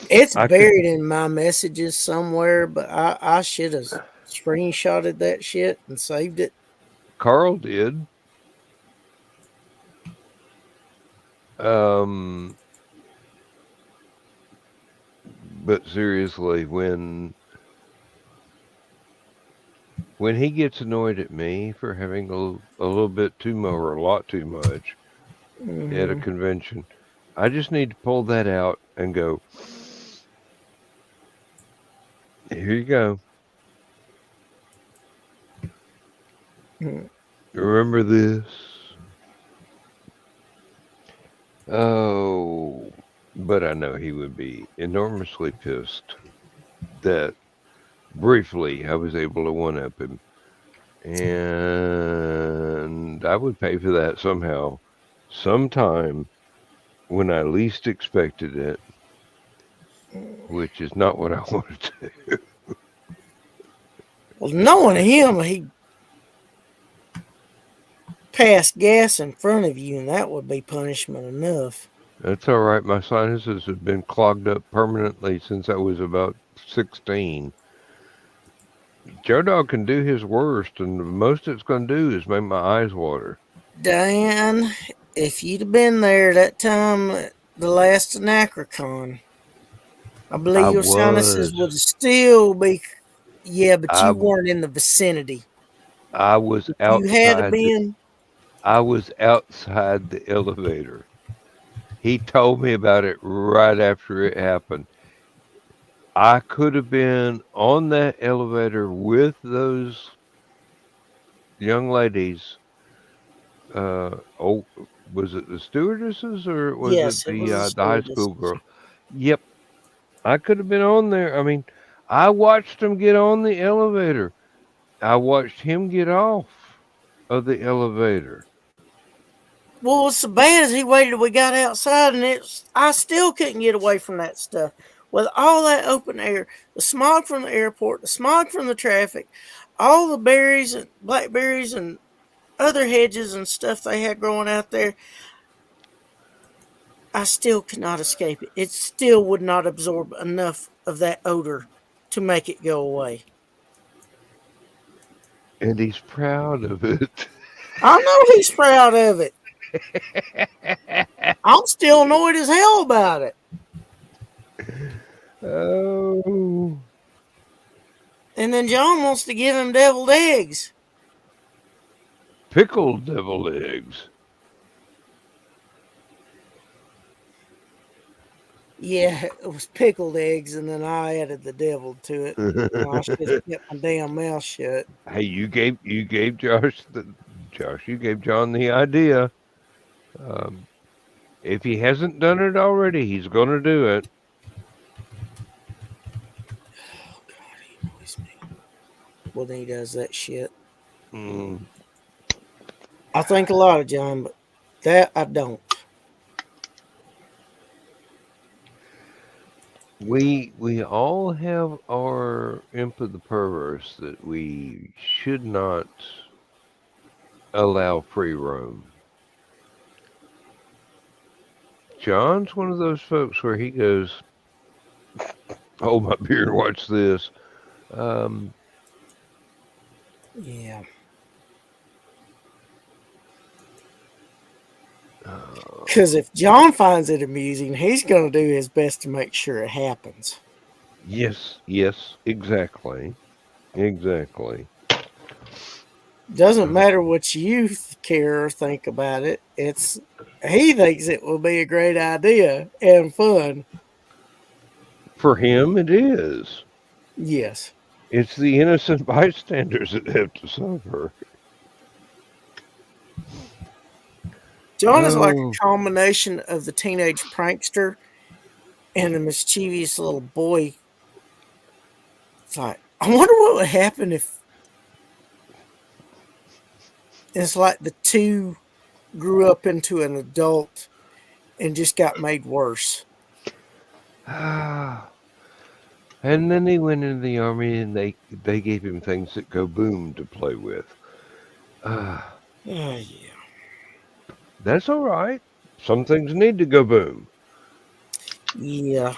S5: It's buried in my messages somewhere, but I should have screenshotted that shit and saved it.
S2: Carl did. But seriously, when he gets annoyed at me for having a little bit too much or a lot too much at a convention, I just need to pull that out and go, here you go. Remember this? Oh, but I know he would be enormously pissed that briefly I was able to one-up him. And I would pay for that somehow, sometime when I least expected it, which is not what I wanted to do.
S5: Well, knowing him, he passed gas in front of you, and that would be punishment enough.
S2: That's all right. My sinuses have been clogged up permanently since I was about 16. Joe Dog can do his worst, and the most it's going to do is make my eyes water.
S5: Dan, if you'd have been there that time, the last Anachrocon, I believe your sinuses would still be. Yeah, but you weren't in the vicinity.
S2: I was outside.
S5: You had been.
S2: I was outside the elevator. He told me about it right after it happened. I could have been on that elevator with those young ladies. Was it the stewardesses or was it the high school girl? Yep. I could have been on there. I mean, I watched him get on the elevator. I watched him get off of the elevator.
S5: Well, what's so bad is he waited till we got outside, and I still couldn't get away from that stuff. With all that open air, the smog from the airport, the smog from the traffic, all the berries and blackberries and other hedges and stuff they had growing out there, I still could not escape it. It still would not absorb enough of that odor to make it go away.
S2: And he's proud of it.
S5: I know he's proud of it. I'm still annoyed as hell about it.
S2: Oh.
S5: And then John wants to give him deviled eggs.
S2: Pickled deviled eggs.
S5: Yeah, it was pickled eggs, and then I added the deviled to it. I should have kept my damn mouth shut.
S2: Hey, you gave Josh you gave John the idea. If he hasn't done it already, he's going to do it.
S5: Oh God, he annoys me when he does that shit.
S2: Mm.
S5: I think a lot of John, but that I don't.
S2: We all have our imp of the perverse that we should not allow free roam. John's one of those folks where he goes, hold my beer and watch this.
S5: Yeah. Because if John finds it amusing, he's going to do his best to make sure it happens.
S2: Yes, exactly.
S5: Doesn't matter what you care or think about it. He thinks it will be a great idea and fun.
S2: For him, it is.
S5: Yes.
S2: It's the innocent bystanders that have to suffer.
S5: John is like a combination of the teenage prankster and a mischievous little boy. It's like, I wonder what would happen if it's like the two grew up into an adult and just got made worse.
S2: And then he went into the army and they gave him things that go boom to play with.
S5: Yeah.
S2: That's all right. Some things need to go boom.
S5: Yeah.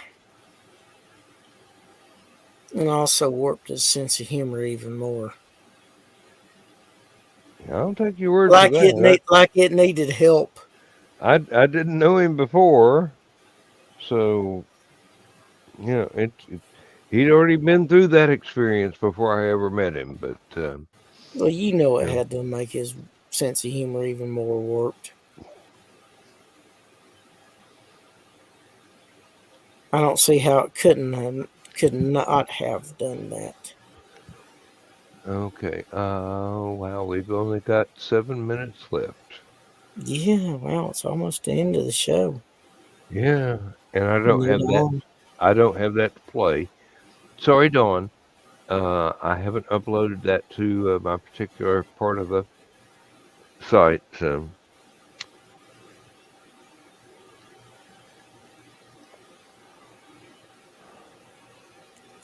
S5: And also warped his sense of humor even more.
S2: I'll take your word
S5: Like
S2: for that.
S5: it needed help.
S2: I didn't know him before, so he'd already been through that experience before I ever met him. But
S5: Well, it had to make his sense of humor even more warped. I don't see how it could not have done that.
S2: okay. Wow, we've only got 7 minutes left.
S5: Yeah, wow, it's almost the end of the show.
S2: Yeah, and I don't have that. I don't have that to play. Sorry, Dawn. I haven't uploaded that to my particular part of the site. So.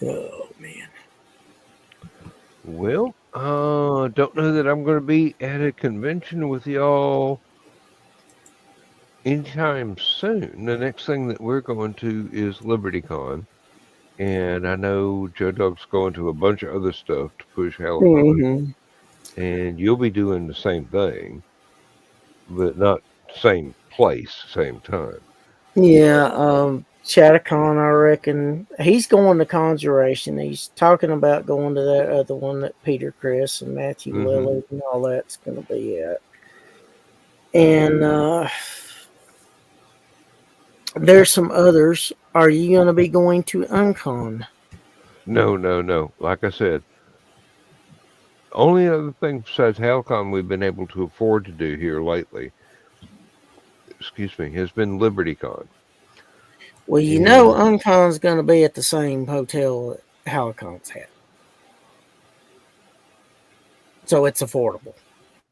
S5: Oh man.
S2: Well, don't know that I'm going to be at a convention with y'all anytime soon. The next thing that we're going to is LibertyCon. And I know Joe Dog's going to a bunch of other stuff to push Hallowcon.
S5: Mm-hmm.
S2: And you'll be doing the same thing, but not same place, same time.
S5: Yeah, Chattacon, I reckon. He's going to Conjuration. He's talking about going to that other one that Peter Chris and Matthew Lillard and all that's going to be at. And there's some others. Are you going to be going to Uncon?
S2: No. Like I said, only other thing besides Hallowcon we've been able to afford to do here lately, has been LibertyCon.
S5: Well, Uncon's going to be at the same hotel that Hallowcon's at. So it's affordable.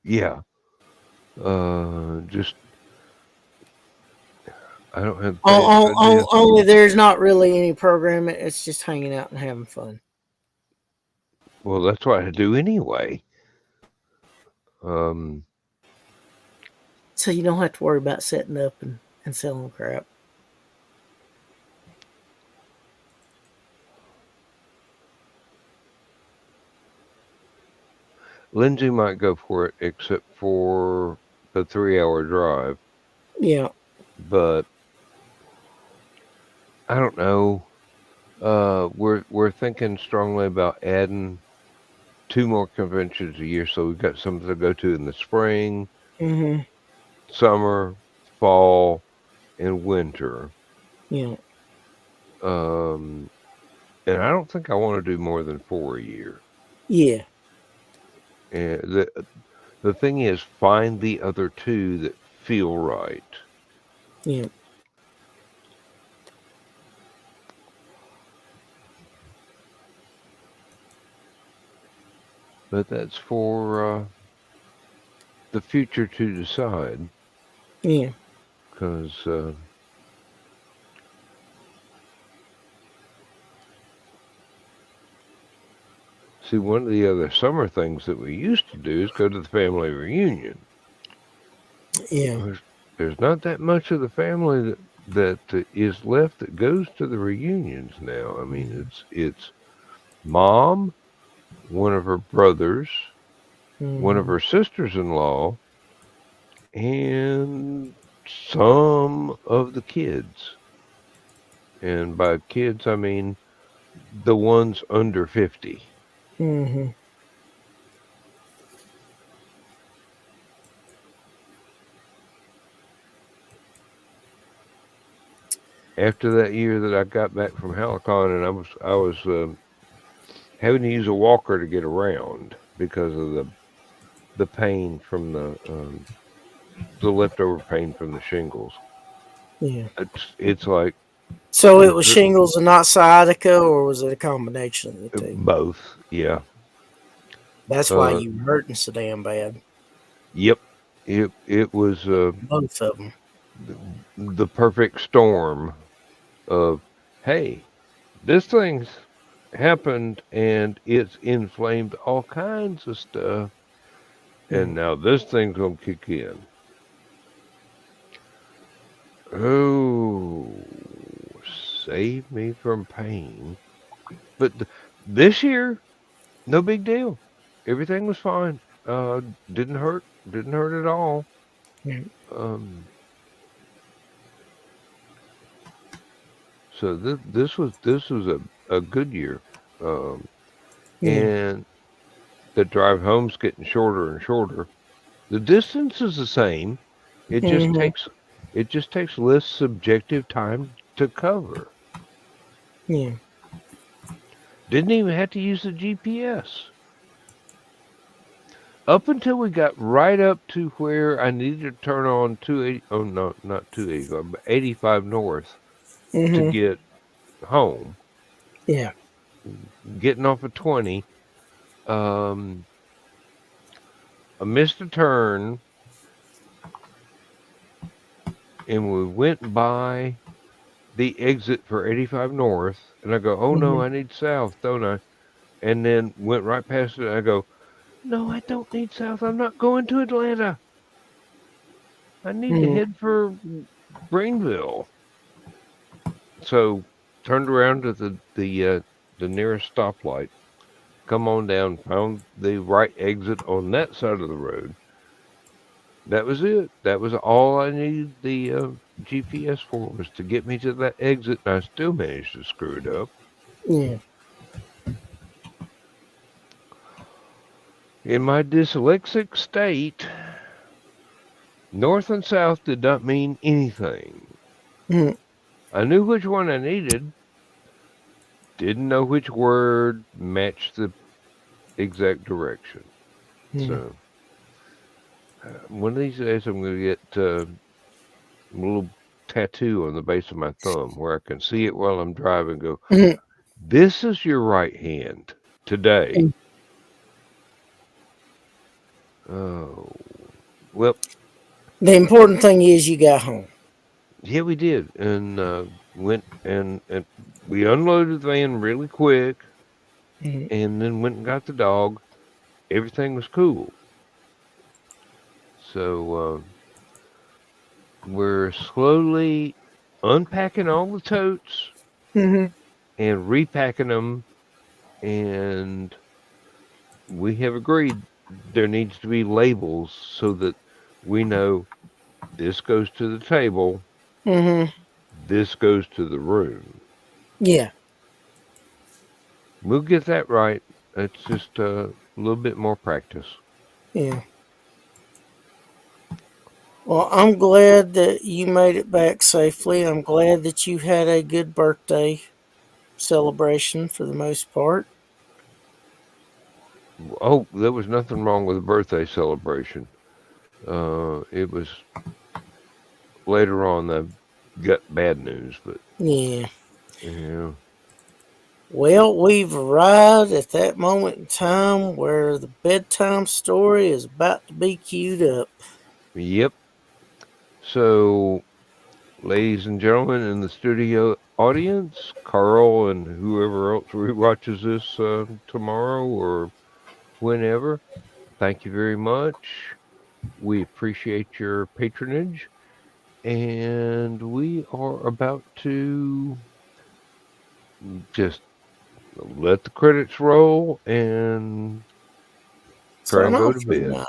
S2: Yeah. Just I don't have.
S5: Only there's not really any programming. It's just hanging out and having fun.
S2: Well, that's what I do anyway.
S5: So you don't have to worry about setting up and selling crap.
S2: Lindsay might go for it, except for the 3-hour drive.
S5: Yeah.
S2: But I don't know. We're thinking strongly about adding 2 more conventions a year, so we've got something to go to in the spring,
S5: Mm-hmm.
S2: summer, fall, and winter.
S5: Yeah.
S2: And I don't think I want to do more than 4 a year.
S5: Yeah.
S2: And the thing is, find the other 2 that feel right.
S5: Yeah.
S2: But that's for the future to decide.
S5: Yeah.
S2: Because see, one of the other summer things that we used to do is go to the family reunion.
S5: Yeah.
S2: There's not that much of the family that is left that goes to the reunions now. I mean, it's mom, one of her brothers, one of
S5: Mm-hmm.
S2: her sisters-in-law, and some of the kids. And by kids, I mean the ones under 50.
S5: Mm-hmm.
S2: After that year that I got back from Hallowcon, and I was having to use a walker to get around because of the pain from the leftover pain from the shingles.
S5: Yeah.
S2: It's like
S5: So it was shingles and not sciatica, or was it a combination of the 2?
S2: both. Yeah.
S5: That's why you were hurting so damn bad.
S2: Yep. It was
S5: Both of them.
S2: the perfect storm of, hey, this thing's happened and it's inflamed all kinds of stuff, and now this thing's gonna kick in. Oh, save me from pain. But this year, no big deal. Everything was fine. Didn't hurt. Didn't hurt at all. So this was a good year. And the drive home's getting shorter and shorter. The distance is the same. It just takes less subjective time to cover.
S5: Yeah.
S2: Didn't even have to use the GPS. Up until we got right up to where I needed to turn on 280. Oh no, not 285, but 85 north to get home.
S5: Yeah.
S2: Getting off of 20. I missed a turn, and we went by the exit for 85 north, and I go, oh no, I need south, don't I? And then went right past it, and I go, no, I don't need south. I'm not going to Atlanta. I need to head for Greenville. So turned around to the nearest stoplight, come on down, found the right exit on that side of the road. That was it. That was all I needed the GPS for, was to get me to that exit, and I still managed to screw it up.
S5: Yeah.
S2: In my dyslexic state, north and south did not mean anything. I knew which one I needed, didn't know which word matched the exact direction. So one of these days I'm going to get a little tattoo on the base of my thumb where I can see it while I'm driving, go, this is your right hand today. Oh, well.
S5: The important thing is you got home.
S2: Yeah, we did. And went and we unloaded the van really quick, and then went and got the dog. Everything was cool. So we're slowly unpacking all the totes and repacking them, and we have agreed there needs to be labels so that we know this goes to the table,
S5: Mm-hmm.
S2: this goes to the room.
S5: Yeah.
S2: We'll get that right. It's just a little bit more practice.
S5: Yeah. Well, I'm glad that you made it back safely. I'm glad that you had a good birthday celebration for the most part.
S2: Oh, there was nothing wrong with the birthday celebration. It was later on that got bad news, but
S5: Yeah.
S2: yeah.
S5: Well, we've arrived at that moment in time where the bedtime story is about to be queued up.
S2: Yep. So, ladies and gentlemen in the studio audience, Carl and whoever else watches this tomorrow or whenever, thank you very much. We appreciate your patronage, and we are about to just let the credits roll and try
S5: Sign
S2: and go
S5: off
S2: to
S5: for the
S2: bed.
S5: night.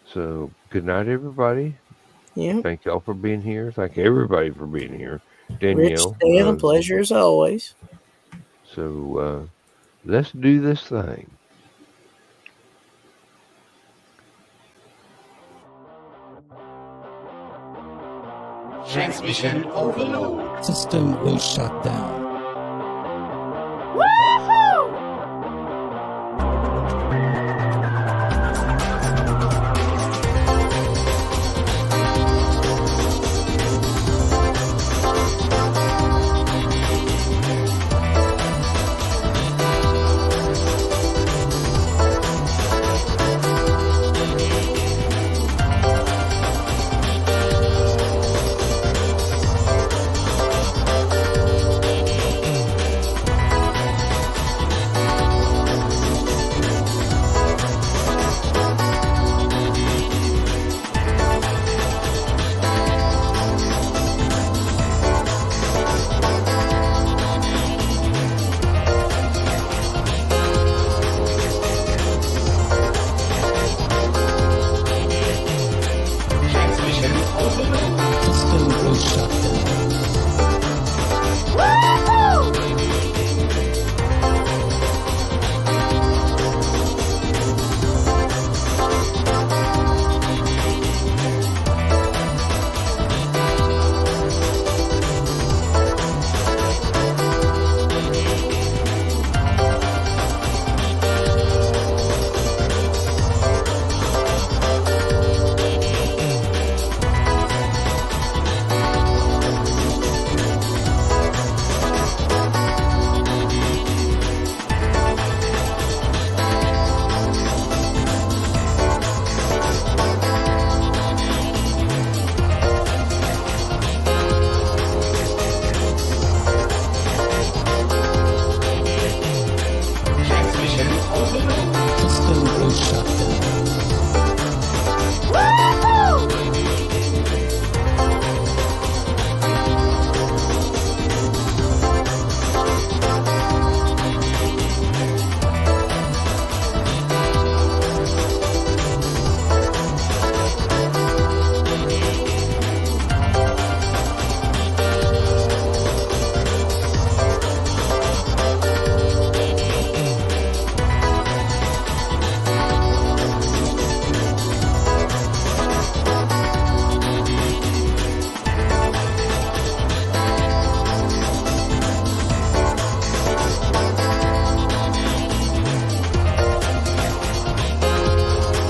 S2: So, good night, everybody.
S5: Yeah.
S2: Thank y'all for being here. Thank everybody for being here.
S5: Rich,
S2: Danielle.
S5: Dan, a pleasure as always.
S2: So, let's do this thing.
S6: Transmission overload. System will shut down. System will shut down.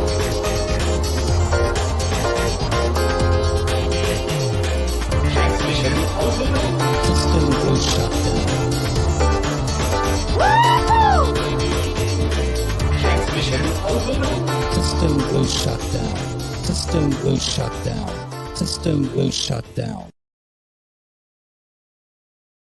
S6: System will shut down. System will shut down. System will shut down. System will shut down. System will shut down.